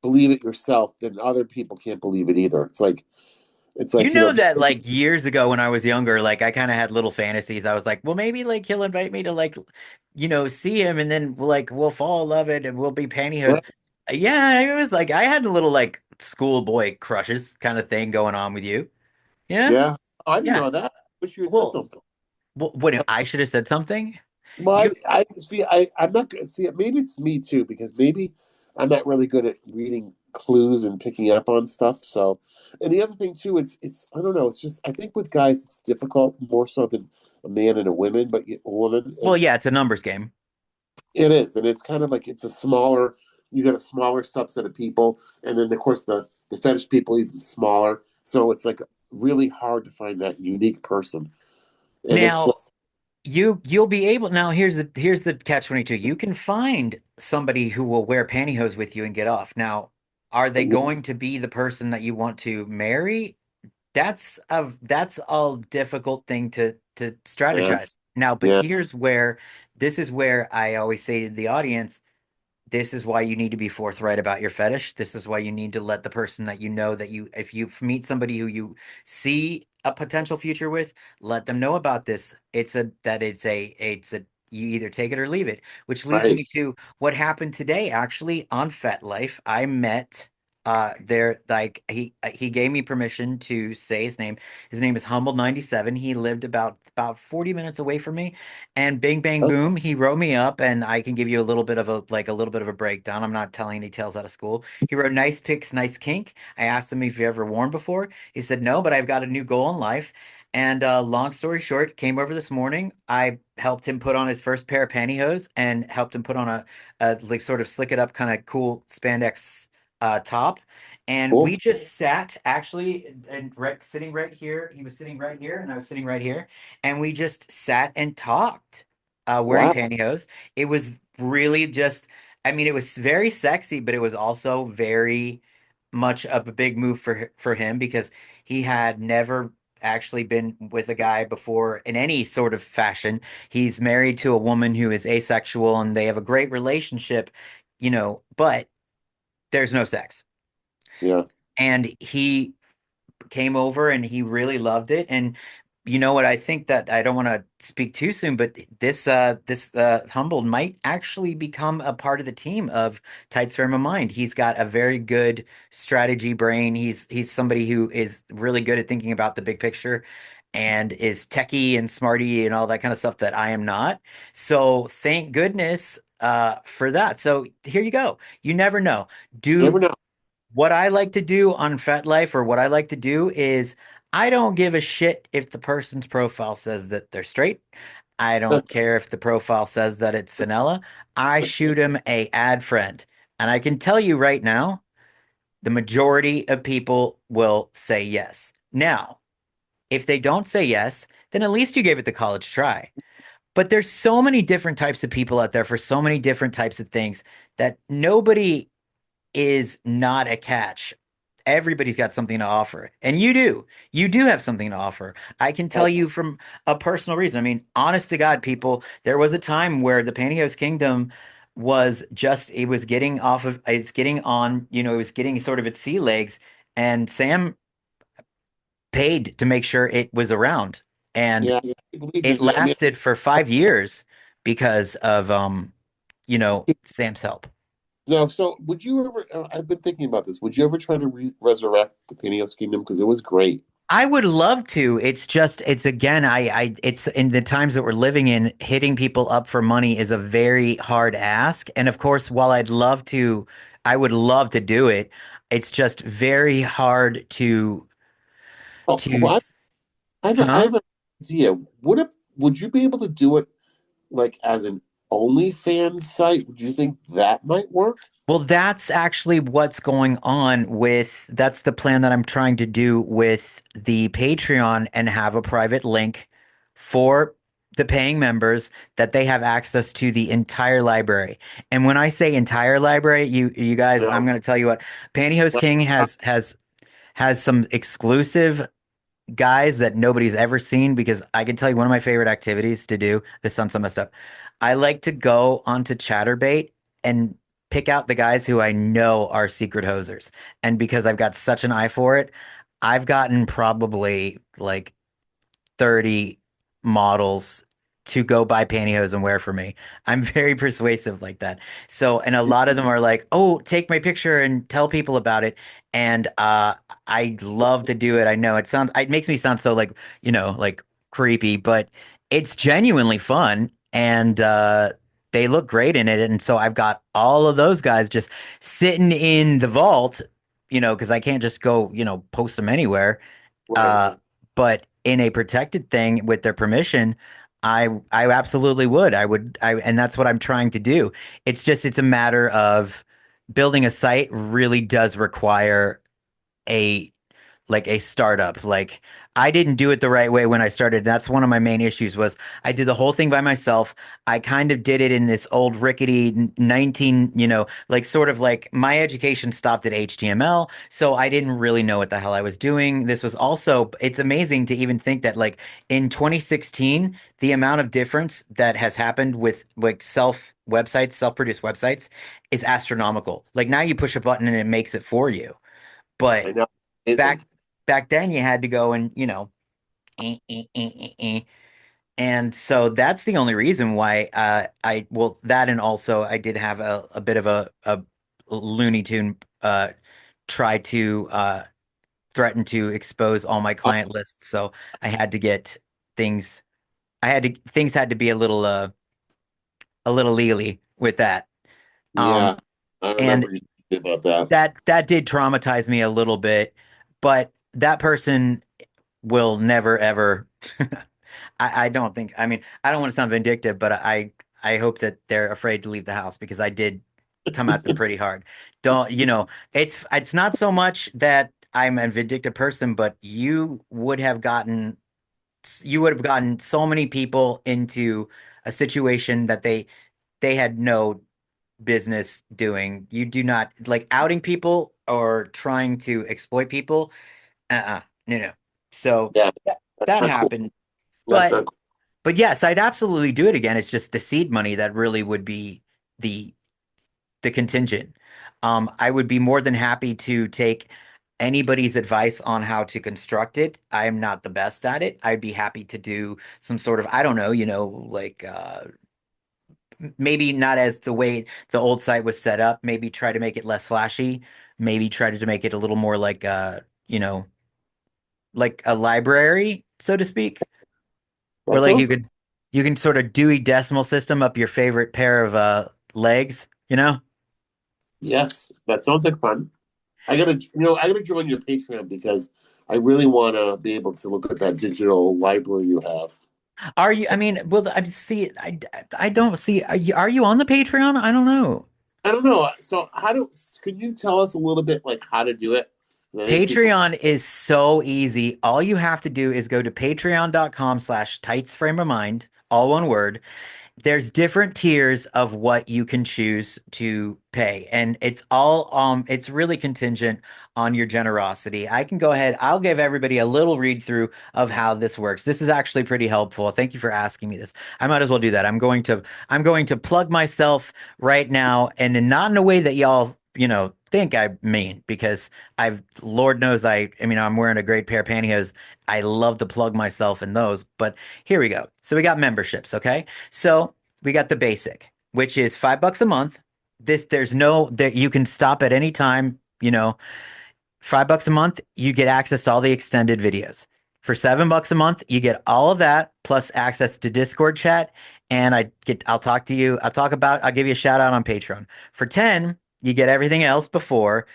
believe it yourself, then other people can't believe it either. It's You like know just that like years ago when I was younger, like I kind of had little fantasies. I was like, well, maybe like he'll invite me to like, see him, and then like we'll fall in love it and we'll be pantyhose. Yeah, it was like I had a little like schoolboy crushes kind of thing going on with you. Yeah, yeah. I didn't yeah. know that. Wish you had said Well, something. what if I should have said something? Well, You I see. I'm not good. See, maybe it's me too because maybe I'm not really good at reading clues and picking up on stuff. So, and the other thing too, it's I don't know. It's just I think with guys it's difficult more so than a man and a woman, but a woman well, yeah, it's a numbers game. it is, and it's kind of like it's a smaller. You got a smaller subset of people, and then of course the fetish people even smaller. So it's like really hard to find that unique person, and it's Now, you'll be able, now here's the catch 22. You can find somebody who will wear pantyhose with you and get off. Now, are they yeah, going to be the person that you want to marry? That's a difficult thing to yeah, strategize. Now, but yeah, this is where I always say to the audience, this is why you need to be forthright about your fetish. This is why you need to let the person that you know that you, if you meet somebody who you see a potential future with, let them know about this. It's a you either take it or leave it, which leads right. me to what happened today actually on FetLife. I met there, like he gave me permission to say his name. His name is Humble 97. He lived about 40 minutes away from me, and bing bang Oh, boom, he wrote me up, and I can give you a little bit of a little bit of a breakdown. I'm not telling any tales out of school. He wrote nice pics, nice kink. I asked him if he ever worn before. He said no, but I've got a new goal in life. And long story short, came over this morning. I helped him put on his first pair of pantyhose and helped him put on a like sort of slick it up kind of cool spandex top. And cool. we just sat actually and sitting right here. He was sitting right here, and I was sitting right here, and we just sat and talked, wearing Wow. pantyhose. It was really just, I mean, it was very sexy, but it was also very much of a big move for him because he had never actually been with a guy before in any sort of fashion. He's married to a woman who is asexual, and they have a great relationship, but there's no sex. Yeah. And he came over and he really loved it. And you know what? I think that I don't want to speak too soon, but this Humbled might actually become a part of the team of Tights Frame of Mind. He's got a very good strategy brain. He's somebody who is really good at thinking about the big picture and is techie and smarty and all that kind of stuff that I am not. So thank goodness for that. So here you go. You never know. Never Do know. what I like to do on FetLife, or what I like to do is I don't give a shit if the person's profile says that they're straight. I don't care if the profile says that it's vanilla. I shoot them a ad friend. And I can tell you right now, the majority of people will say yes. Now, if they don't say yes, then at least you gave it the college try. But there's so many different types of people out there for so many different types of things that nobody is not a catch. Everybody's got something to offer. And you do. You do have something to offer. I can tell Right. you from a personal reason. I mean, honest to God, people, there was a time where the Pantyhose Kingdom was just, it was getting off of, it's getting on, it was getting sort of its sea legs. And Sam paid to make sure it was around. And Yeah, people these it days, I mean, lasted for 5 years because of Sam's help. no. So, would you ever? I've been thinking about this. Would you ever try to resurrect the Pantyhose Kingdom because it was great? I would love to. It's just, it's again, it's in the times that we're living in, hitting people up for money is a very hard ask. And of course, while I would love to do it. It's just very hard Oh, to, well, I huh? have an idea. Would you be able to do it like as an OnlyFans site? Would you think that might work? Well, that's actually what's going on that's the plan that I'm trying to do with the Patreon and have a private link for the paying members that they have access to the entire library. And when I say entire library, you guys, I'm No. going to tell you what, Pantyhose King has some exclusive guys that nobody's ever seen because I can tell you one of my favorite activities to do. This sounds so messed up. I like to go onto Chatterbait and pick out the guys who I know are secret hosers. And because I've got such an eye for it, I've gotten probably like 30 models to go buy pantyhose and wear for me. I'm very persuasive like that. So, and a lot of them are like, "Oh, take my picture and tell people about it." And I love to do it. I know it makes me sound so like, like creepy, but it's genuinely fun and they look great in it. And so I've got all of those guys just sitting in the vault, because I can't just go, post them anywhere. Right. Uh, but in a protected thing with their permission, I absolutely would. And that's what I'm trying to do. It's a matter of building a site really does require a like a startup. Like I didn't do it the right way when I started. That's one of my main issues was I did the whole thing by myself. I kind of did it in this old rickety 19, like sort of like my education stopped at HTML, so I didn't really know what the hell I was doing. This was also it's amazing to even think that like in 2016, the amount of difference that has happened with like self-produced websites is astronomical. Like now you push a button and it makes it for you. But I know. Isn't. back back then you had to go and eh, eh, eh, eh, eh. And so that's the only reason why that and also I did have a bit of a Looney Tune try to threaten to expose all my Oh, client lists, so I had to get things things had to be a little legally with that. um yeah. I and remember you talking about that. that did traumatize me a little bit, but that person will never ever I don't think I mean I don't want to sound vindictive, but I hope that they're afraid to leave the house because I did come at them pretty hard. Don't it's not so much that I'm a vindictive person, but you would have gotten so many people into a situation that they had no business doing. You do not like outing people or trying to exploit people. No, no. So Yeah, that's that not cool. happened. That's But not cool. but yes, I'd absolutely do it again. It's just the seed money that really would be the the contingent. I would be more than happy to take anybody's advice on how to construct it. I am not the best at it. I'd be happy to do some sort of, I don't know, like maybe not as the way the old site was set up, maybe try to make it less flashy, maybe try to make it a little more like like a library, so to speak. Where That like sounds. you can sort of Dewey Decimal System up your favorite pair of legs, you know? Yes, that sounds like fun. I gotta join your Patreon because I really want to be able to look at that digital library you have. Are you, I mean, well, I don't see, are you on the Patreon? I don't know. I don't know. So, can you tell us a little bit like how to do it? 'Cause I think people. Patreon is so easy. All you have to do is go to patreon.com/tightsframeofmind, all one word. There's different tiers of what you can choose to pay, and it's really contingent on your generosity. I can go ahead, I'll give everybody a little read through of how this works. This is actually pretty helpful. Thank you for asking me this. I might as well do that. I'm going to plug myself right now, and not in a way that y'all think I mean, because Lord knows I'm wearing a great pair of pantyhose. I love to plug myself in those, but here we go. So we got memberships, okay? So we got the basic, which is $5 a month. There's no, that you can stop at any time, $5 a month, you get access to all the extended videos. For $7 a month, you get all of that plus access to Discord chat. And I'll give you a shout out on Patreon. For 10, you get everything else before.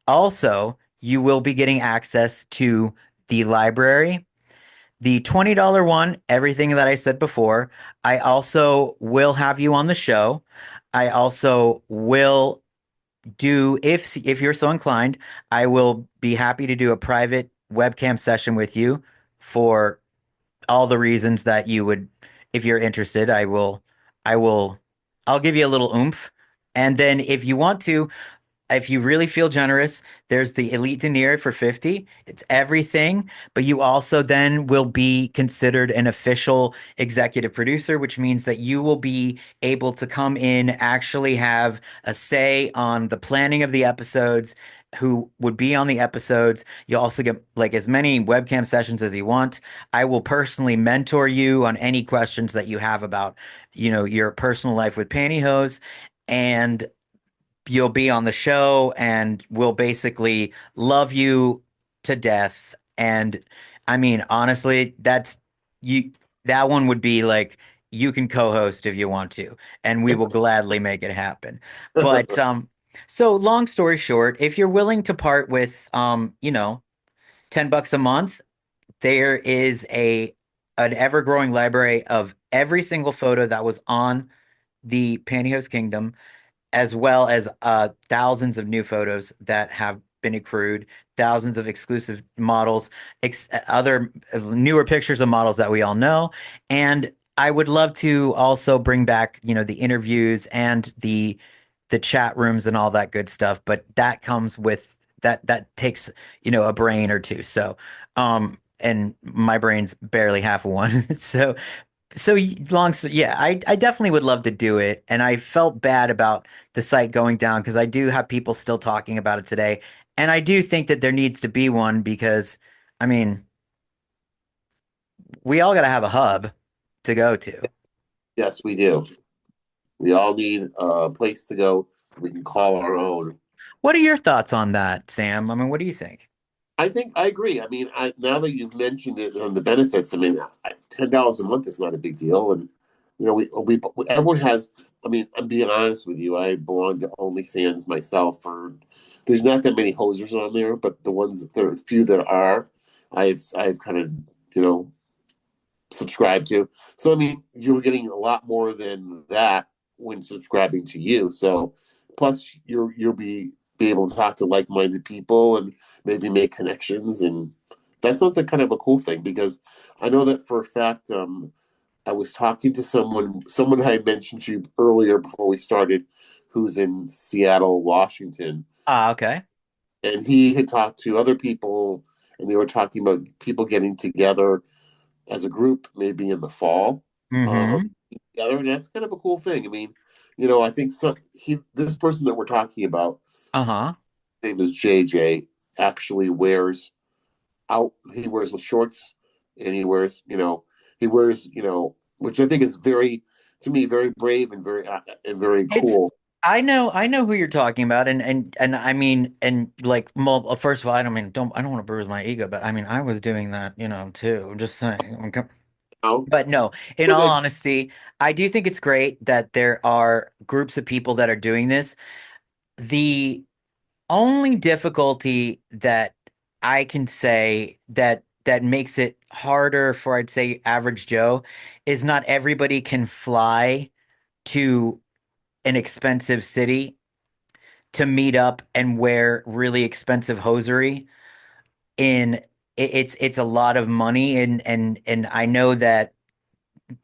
Also, you will be getting access to the library. The $20 one, everything that I said before. I also will have you on the show. I also will do if you're so inclined, I will be happy to do a private webcam session with you for all the reasons that you would if you're interested. I will I'll give you a little oomph. And then if you really feel generous, there's the Elite Denier for 50. It's everything, but you also then will be considered an official executive producer, which means that you will be able to come in, actually have a say on the planning of the episodes, who would be on the episodes. You'll also get like as many webcam sessions as you want. I will personally mentor you on any questions that you have about, your personal life with pantyhose. And you'll be on the show and we'll basically love you to death. And I mean, honestly, you that one would be like you can co-host if you want to, and we will gladly make it happen. But so long story short, if you're willing to part with $10 a month, there is a an ever-growing library of every single photo that was on the Pantyhose Kingdom, as well as thousands of new photos that have been accrued, thousands of exclusive models, other newer pictures of models that we all know. And I would love to also bring back, the interviews and the chat rooms and all that good stuff, but that comes with that takes, a brain or two. So, and my brain's barely half of one. Yeah, I definitely would love to do it. And I felt bad about the site going down because I do have people still talking about it today. And I do think that there needs to be one because, I mean, we all got to have a hub to go to. Yes, we do. We all need a place to go we can call our own. What are your thoughts on that, Sam? I mean, what do you think? I think I agree. I mean, now that you've mentioned it on the benefits, I mean, $10 a month is not a big deal, and we everyone has. I mean, I'm being honest with you. I belong to OnlyFans myself. For there's not that many hosers on there, but the ones there are few that are, I've kind of you know subscribe to. So I mean, you're getting a lot more than that when subscribing to you. So plus you'll be able to talk to like minded people and maybe make connections, and that sounds like kind of a cool thing because I know that for a fact. I was talking to someone I had mentioned to you earlier before we started, who's in Seattle, Washington, Ah, okay. and he had talked to other people, and they were talking about people getting together as a group, maybe in the fall, um, Mm-hmm. together, and that's kind of a cool thing. I mean, I think this person that we're talking about, Uh-huh. his name is JJ, actually wears out. He wears the shorts, and which I think is very, to me, very brave and very It's cool. I know who you're talking about, and I mean, and like, first of all, I don't want to bruise my ego, but I mean, I was doing that, too. I'm just saying. Okay. You know? But no, in But all honesty, I do think it's great that there are groups of people that are doing this. The only difficulty that I can say that makes it harder for, I'd say, average Joe, is not everybody can fly to an expensive city to meet up and wear really expensive hosiery. In it's a lot of money, and I know that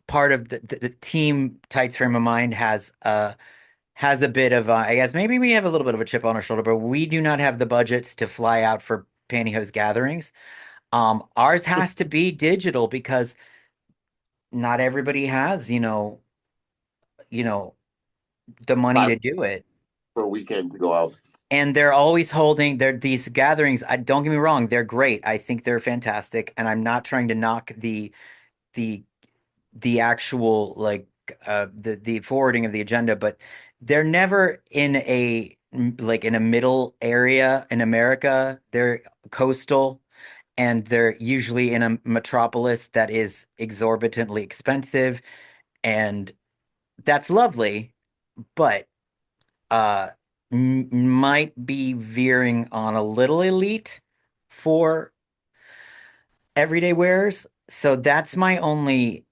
part of the team Tights Frame of Mind has a bit of, I guess maybe we have a little bit of a chip on our shoulder, but we do not have the budgets to fly out for pantyhose gatherings. Ours has to be digital because not everybody has, you know, the money I, to do it. for a weekend to go out. And they're always holding these gatherings. I don't get me wrong, they're great. I think they're fantastic, and I'm not trying to knock the the actual like the forwarding of the agenda, but they're never in a like in a middle area in America. They're coastal, and they're usually in a metropolis that is exorbitantly expensive, and that's lovely, but uh might be veering on a little elite for everyday wearers. So that's my only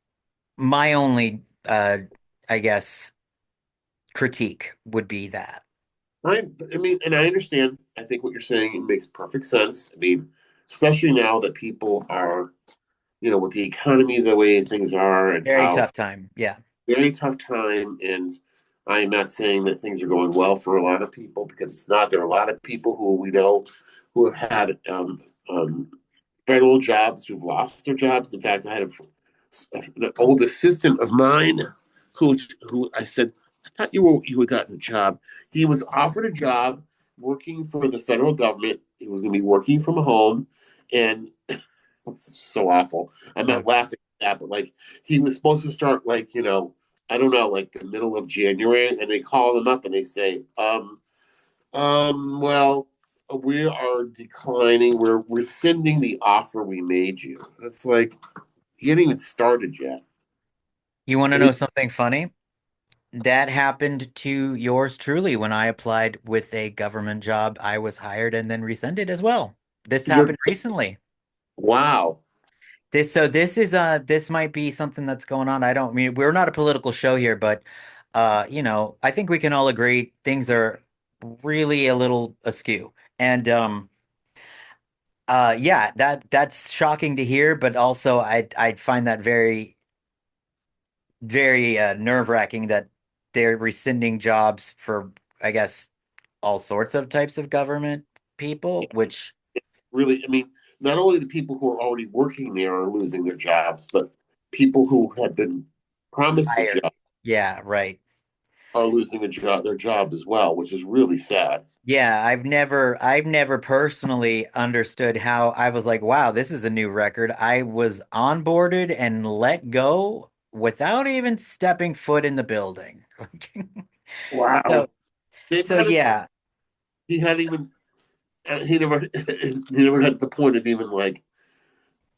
I guess critique would be that. I mean, and I understand. I think what you're saying, it makes perfect sense. I mean, especially now that people are, with the economy the way things are and Very how tough time. Yeah. very tough time. And I am not saying that things are going well for a lot of people because it's not. There are a lot of people who we know who have had um, federal jobs who've lost their jobs. In fact, I had an old assistant of mine who who I said, I thought you had gotten a job. He was offered a job working for the federal government. He was going to be working from home, and it's so awful. I'm Oh, not laughing at that, but like he was supposed to start like I don't know, like the middle of January, and they call him up and they say, well, we are declining. We're rescinding the offer we made you. It's like he hadn't even started yet. you want to And know something funny? That happened to yours truly when I applied with a government job. I was hired and then rescinded as well. This you're happened recently. wow. This might be something that's going on. I don't mean we're not a political show here, but I think we can all agree things are really a little askew. And yeah, that's shocking to hear, but also I'd find that very nerve-wracking that they're rescinding jobs for, I guess, all sorts of types of government people, which Really, I mean, not only the people who are already working there are losing their jobs, but people who had been promised a hired. job Yeah, right. are losing their job as well, which is really sad. Yeah, I've never personally understood how I was like, wow, this is a new record. I was onboarded and let go without even stepping foot in the building. So, Wow. They so kind of yeah. he hadn't even he never got to the point of even like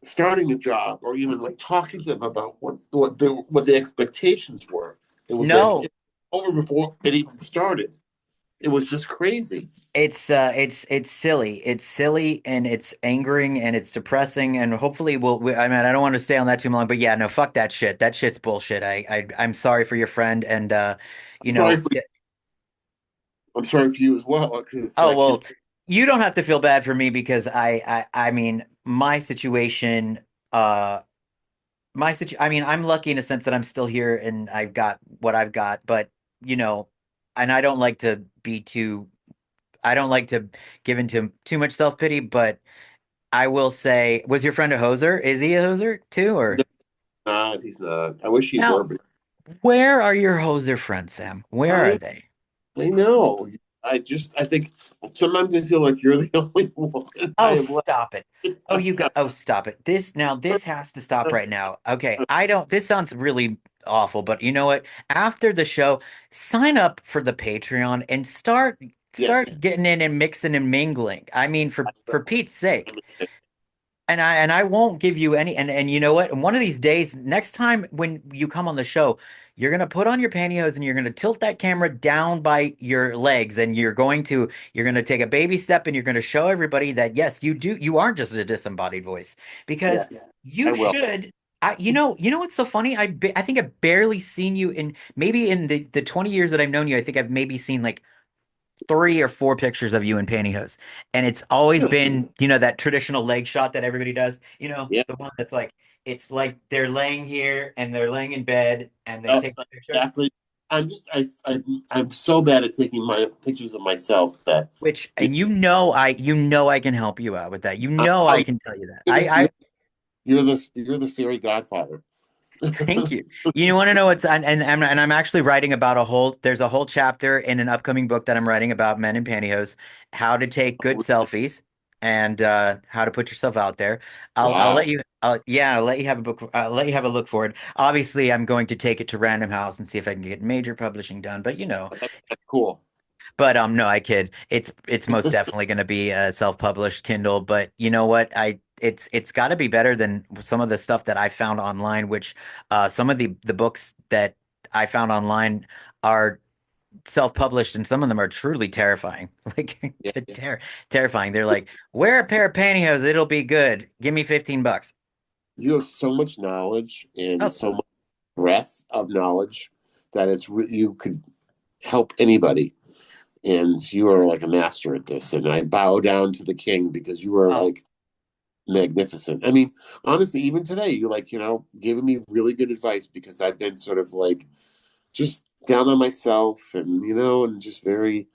starting a job or even like talking to them about what the expectations were. It was like No, over before it even started. It was just crazy. it's silly. It's silly and it's angering and it's depressing and hopefully I mean I don't want to stay on that too long, but yeah, no, fuck that shit. That shit's bullshit. I'm sorry for your friend and you I'm sorry know, for I'm sorry for you as well because it's oh like well, you don't have to feel bad for me because I mean my situation I mean I'm lucky in a sense that I'm still here and I've got what I've got, but you know, and I don't like to give into too much self-pity, but I will say, was your friend a hoser? Is he a hoser too, no, or he's not. I wish he were, now? but Where are your hoser friends, Sam? Where are I they? I know. I think sometimes I feel like you're the only one I Oh, have left. stop it. Oh, stop it. This has to stop right now. Okay, this sounds really awful, but you know what? After the show, sign up for the Patreon and Yes. start getting in and mixing and mingling. I mean, I for Pete's sake. will. And I won't give you any and you know what? And one of these days, next time when you come on the show, you're gonna put on your pantyhose and you're gonna tilt that camera down by your legs and you're gonna take a baby step and you're gonna show everybody that yes, you aren't just a disembodied voice because Yes, I you will. should you know what's so funny? I think I've barely seen you in maybe in the 20 years that I've known you, I think I've maybe seen like 3 or 4 pictures of you in pantyhose. And it's always been, that traditional leg shot that everybody does, Yeah. the one that's like, it's like they're laying here and they're laying in bed and they Oh, take the picture, exactly. I'm so bad at taking my pictures of myself that you and you know I can help you out with that. You know oh I can tell you that. you're the fairy godfather. Thank you. You want to know what's and I'm actually writing about a whole there's a whole chapter in an upcoming book that I'm writing about men in pantyhose, how to take good selfies and how to put yourself out there. I'll let Wow. you I'll let you have a book I'll let you have a look for it. Obviously, I'm going to take it to Random House and see if I can get major publishing done, but That's cool. but no, I kid. It's most definitely going to be a self-published Kindle, but you know what? I it's got to be better than some of the stuff that I found online, which some of the books that I found online are self-published and some of them are truly terrifying. Like Yeah, yeah. terrifying. They're like, "Wear a pair of pantyhose, it'll be good. Give me 15 bucks." You have so much knowledge and Oh, so much breadth of knowledge that you could help anybody. And you are like a master at this. And I bow down to the king because you are oh, like magnificent. I mean, honestly, even today, you like, giving me really good advice because I've been sort of like just down on myself and just very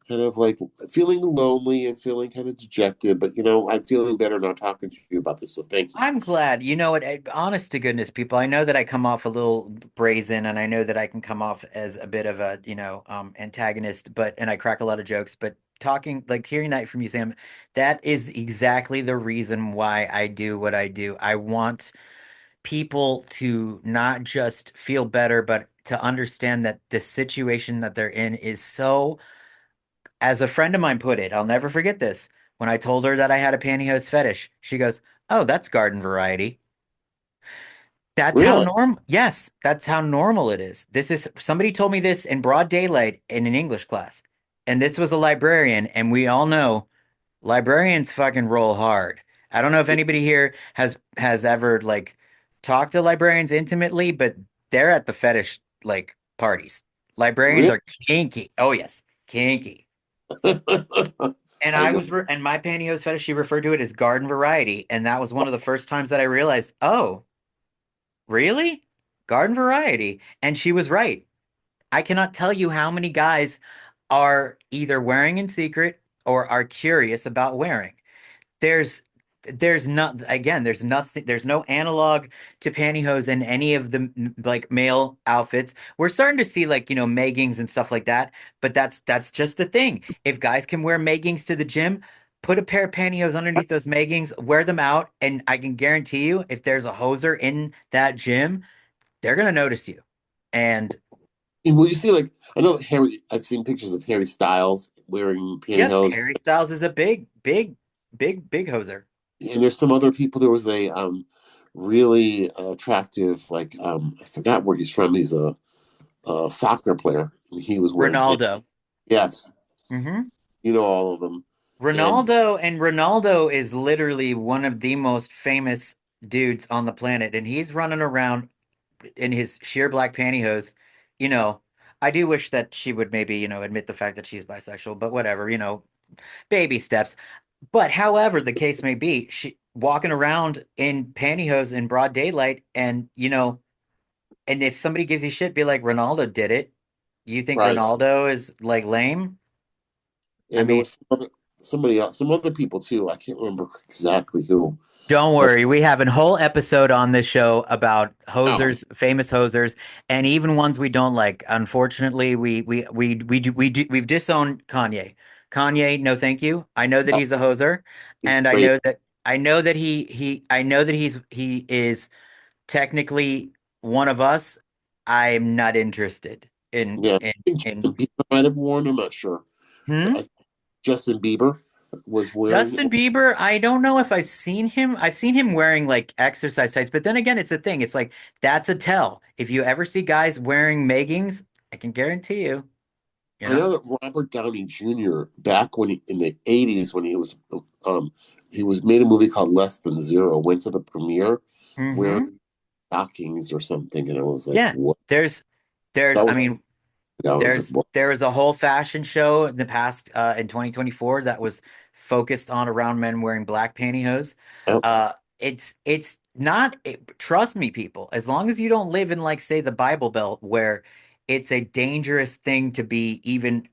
kind of like feeling lonely and feeling kind of dejected. But, I'm feeling better now talking to you about this. So thank you. I'm glad. You know what? Honest to goodness, people, I know that I come off a little brazen and I know that I can come off as a bit of a, antagonist, and I crack a lot of jokes, but talking, like hearing that from you, Sam, that is exactly the reason why I do what I do. I want people to not just feel better, but to understand that the situation that they're in is so, as a friend of mine put it, I'll never forget this. When I told her that I had a pantyhose fetish, she goes, "Oh, that's garden variety." That's how Really? normal. Yes, that's how normal it is. This is somebody told me this in broad daylight in an English class. And this was a librarian, and we all know librarians fucking roll hard. I don't know if Yeah. anybody here has ever like talked to librarians intimately, but they're at the fetish like parties. Librarians Really? are kinky. Oh yes, kinky. And I know. and my pantyhose fetish, she referred to it as garden variety, and that was one of the first times that I realized, oh, really? Garden variety. And she was right. I cannot tell you how many guys are either wearing in secret or are curious about wearing. There's there's not again, there's nothing, there's no analog to pantyhose in any of the like male outfits. We're starting to see like, meggings and stuff like that, but that's just the thing. If guys can wear meggings to the gym, put a pair of pantyhose underneath those meggings, wear them out, and I can guarantee you if there's a hoser in that gym, they're gonna notice you. And And will you see like I know Harry? I've seen pictures of Harry Styles wearing yep, pantyhose, Harry Styles is a big hoser. and there's some other people. There was a really attractive like I forgot where he's from. He's a soccer player. He was wearing pants. Ronaldo. Yes, Hmm. you know all of them. And Ronaldo is literally one of the most famous dudes on the planet, and he's running around in his sheer black pantyhose. You know, I do wish that she would maybe, admit the fact that she's bisexual, but whatever, baby steps. But however the case may be, she walking around in pantyhose in broad daylight, and and if somebody gives you shit, be like, Ronaldo did it. You think right, Ronaldo is like lame? I and there mean, was somebody else, some other people too. I can't remember exactly who, don't but worry. We have a whole episode on this show about wow, hosers, famous hosers, and even ones we don't like. Unfortunately, we've disowned Kanye. Kanye, no thank you. I know that yeah, he's a hoser, it's and great. I know that he is technically one of us. I'm not interested Yeah, I think in Justin Bieber might have worn. I'm not sure. hmm? I, Justin Bieber was wearing. Justin Bieber, I don't know if I've seen him. I've seen him wearing like exercise tights, but then again, it's a thing. It's like that's a tell. If you ever see guys wearing leggings, I can guarantee you, you I know? know that Robert Downey Jr. back when in the '80s when um he was made a movie called Less Than Zero. Went to the premiere Hmm. wearing stockings or something, and I was like, Yeah. "What?" There's That I was mean, I was like, "What?" there was a whole fashion show in the past in 2024 that was focused on around men wearing black pantyhose. Uh it's not trust me people, as long as you don't live in like say the Bible Belt where it's a dangerous thing to be even,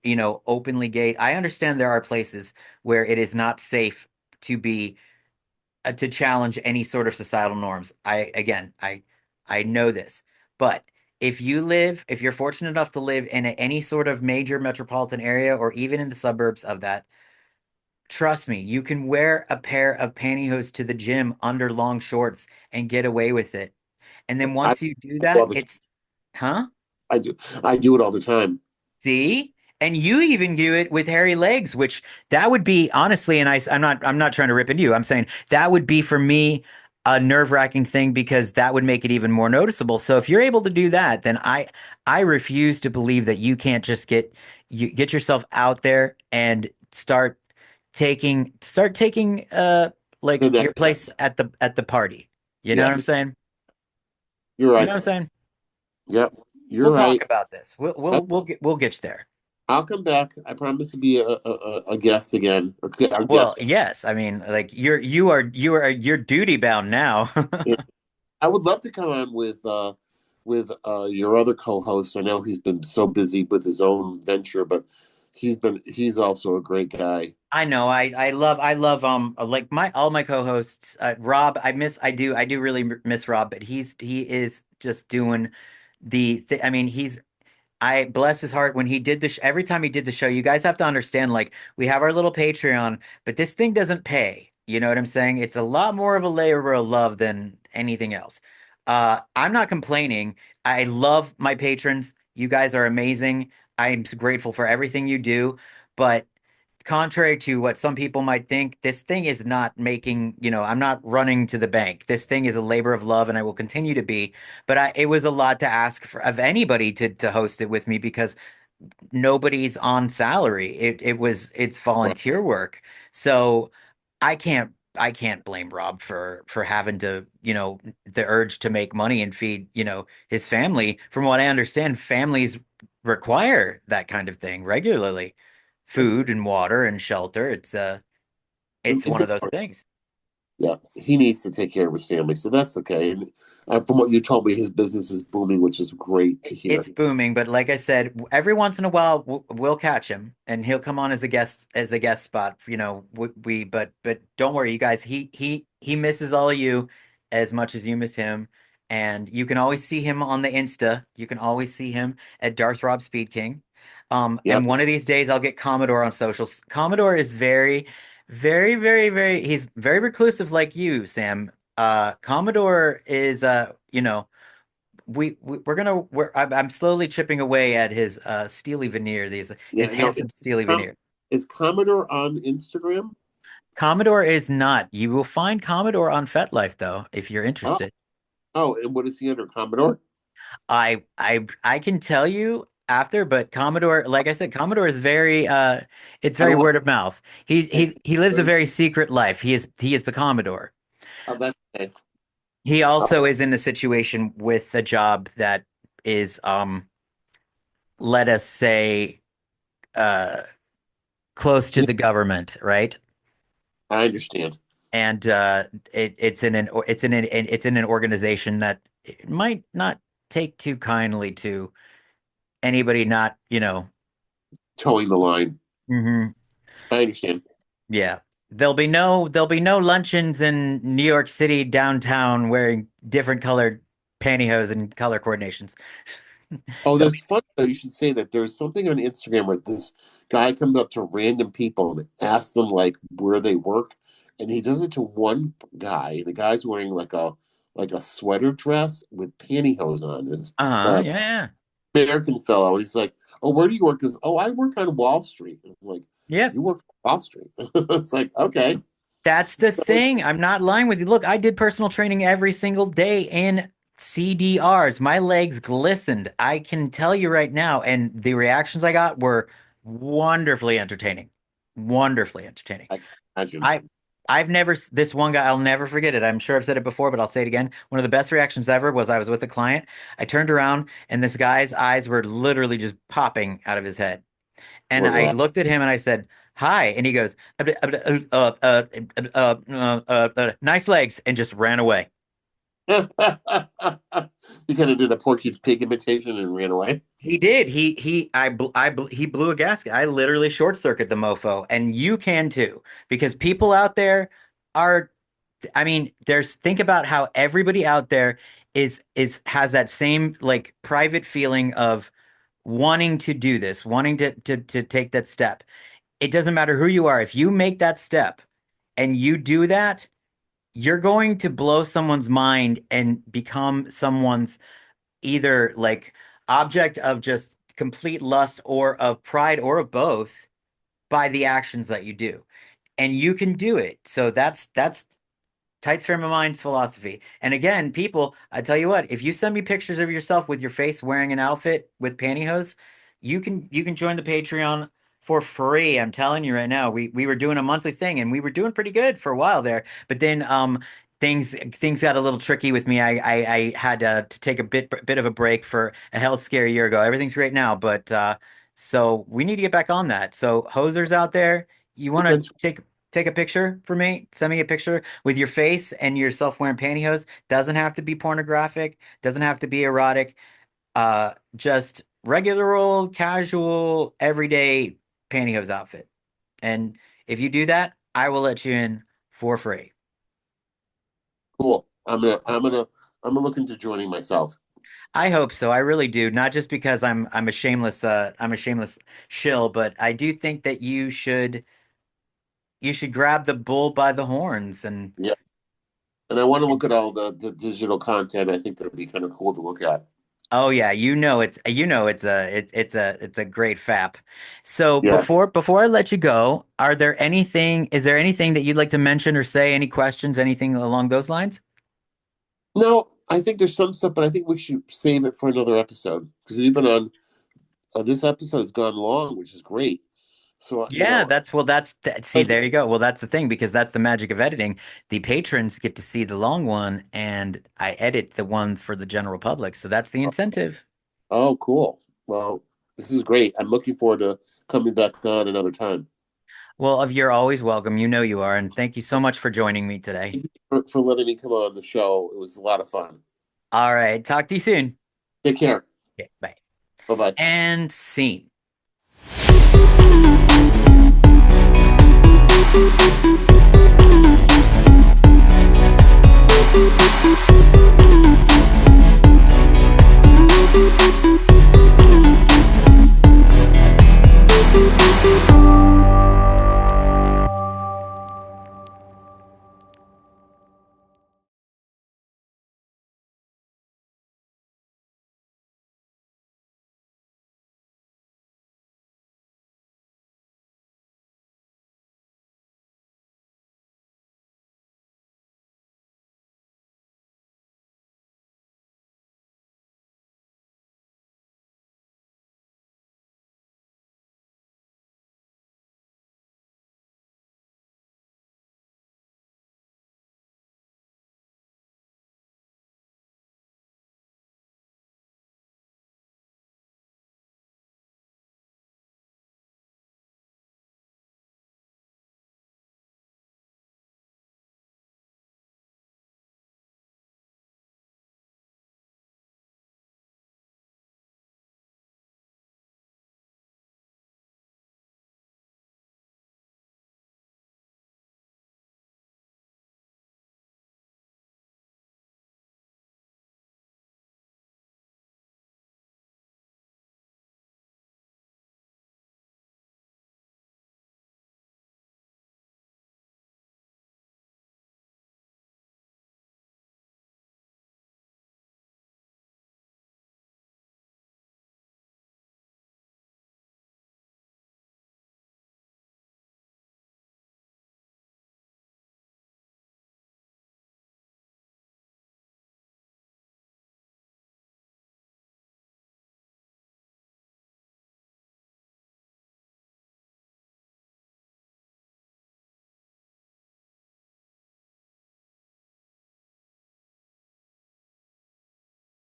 openly gay. I understand there are places where it is not safe to be to challenge any sort of societal norms. I again, I know this. But if you're fortunate enough to live in any sort of major metropolitan area or even in the suburbs of that, trust me, you can wear a pair of pantyhose to the gym under long shorts and get away with it. And then I once you do do all that, the time. it's, huh? I do. I do it all the time. See? And you even do it with hairy legs, which that would be honestly, and I'm not trying to rip into you. I'm saying that would be for me a nerve-wracking thing because that would make it even more noticeable. So if you're able to do that, then I refuse to believe that you can't just get yourself out there and start taking The like your next step. place at the party. You know what I'm Yes, saying? you're You know right. what I'm saying? Yep, We'll you're talk right. about this. We'll get you there. I'll come back. I promise to be a guest again. A Well, guest. yes. I mean, like you're duty bound now. Yeah. I would love to come on with your other co-host. I know he's been so busy with his own venture, but he's also a great guy. I know. I love like my all my co-hosts. Rob, I do really miss Rob, but he is just doing I mean, I bless his heart when he did every time he did the show. You guys have to understand, like, we have our little Patreon, but this thing doesn't pay. You know what I'm saying? It's a lot more of a labor of love than anything else. I'm not complaining. I love my patrons. You guys are amazing. I'm grateful for everything you do. But contrary to what some people might think, this thing is not making, I'm not running to the bank. This thing is a labor of love and I will continue to be. But it was a lot to ask of anybody to host it with me because nobody's on salary. It's Right. volunteer work. So I can't blame Rob for having to, the urge to make money and feed, his family. From what I understand, families require that kind of thing regularly. Food and water and shelter. It's It's one of those important. things. Yeah, he needs to take care of his family, so that's okay. And from what you told me, his business is booming, which is great to hear. It's booming, but like I said, every once in a while we'll catch him and he'll come on as a guest spot. But don't worry, you guys. He misses all of you as much as you miss him, and you can always see him on the Insta. You can always see him at Darth Rob Speed King. And Yep. one of these days I'll get Commodore on socials. Commodore is he's very reclusive like you, Sam. Commodore is I'm slowly chipping away at his steely veneer, Yeah. his Now, handsome steely Com- veneer. is Commodore on Instagram? Commodore is not. You will find Commodore on FetLife though, if you're Oh, interested. oh, and what is he under? Commodore? I can tell you after, but Commodore, like I said, Commodore is very it's I very don't want. word of mouth. He lives a very secret life. He is the Commodore. Oh, that's okay. He Oh, also is in a situation with a job that is let us say uh close to yeah, the government, right? I understand. And it's in an organization that it might not take too kindly to anybody not, Towing the line. mhm, I understand. yeah. There'll be no luncheons in New York City downtown wearing different colored pantyhose and color coordinations. Oh, There'll be that's fun though. You should say that. There's something on Instagram where this guy comes up to random people and asks them like where they work, and he does it to one guy. The guy's wearing like a sweater dress with pantyhose on. It's uh-huh, uh, yeah, yeah. American fellow. And he's like, "Oh, where do you work?" He goes, "Oh, I work on Wall Street." And I'm like, Yeah. "You work on Wall Street?" It's like, okay. That's the thing. I'm not lying with you. Look, I did personal training every single day in CDRs. My legs glistened. I can tell you right now, and the reactions I got were wonderfully entertaining. Wonderfully entertaining. I can imagine. I I've never this one guy, I'll never forget it. I'm sure I've said it before, but I'll say it again. One of the best reactions ever was I was with a client. I turned around and this guy's eyes were literally just popping out of his head. And Poor I guy. looked at him and I said, "Hi." And he goes, nice legs," and just ran away. He kind of did a Porky's pig imitation and ran away. He did. He blew a gasket. I literally short circuit the mofo, and you can too, because people out there are I mean, there's think about how everybody out there is has that same like private feeling of wanting to do this, wanting to take that step. It doesn't matter who you are. If you make that step and you do that, you're going to blow someone's mind and become someone's either like object of just complete lust or of pride or of both by the actions that you do. And you can do it. So that's Tights Frame of Mind's philosophy. And again, people, I tell you what, if you send me pictures of yourself with your face wearing an outfit with pantyhose, you can join the Patreon for free. I'm telling you right now. We were doing a monthly thing and we were doing pretty good for a while there. But then things got a little tricky with me. I had to take a bit of a break for a health scare a year ago. Everything's great now, but so we need to get back on that. So hosers out there, you want to Okay, take a picture for me? Send me a picture with your face and yourself wearing pantyhose. Doesn't have to be pornographic, doesn't have to be erotic. Just regular old casual everyday pantyhose outfit. And if you do that, I will let you in for free. cool. I'm gonna look into joining myself. I hope so. I really do. Not just because I'm a shameless shill, but I do think that you should grab the bull by the horns and Yeah, and I want to look at all the digital content. I think that'd be kind of cool to look at. oh yeah, it's a great fap. So Yeah. before I let you go, is there anything that you'd like to mention or say? Any questions, anything along those lines? No, I think there's some stuff, but I think we should save it for another episode because we've been on. This episode has gone long, which is great. So Yeah, see, like, there you go. Well, that's the thing because that's the magic of editing. The patrons get to see the long one, and I edit the ones for the general public. So that's the incentive. oh, cool. Well, this is great. I'm looking forward to coming back on another time. Well, you're always welcome. You know you are, and thank you so much for joining me today. Thank you for letting me come on the show. It was a lot of fun. All right, talk to you soon. Take care. Okay, bye. Bye bye. And scene.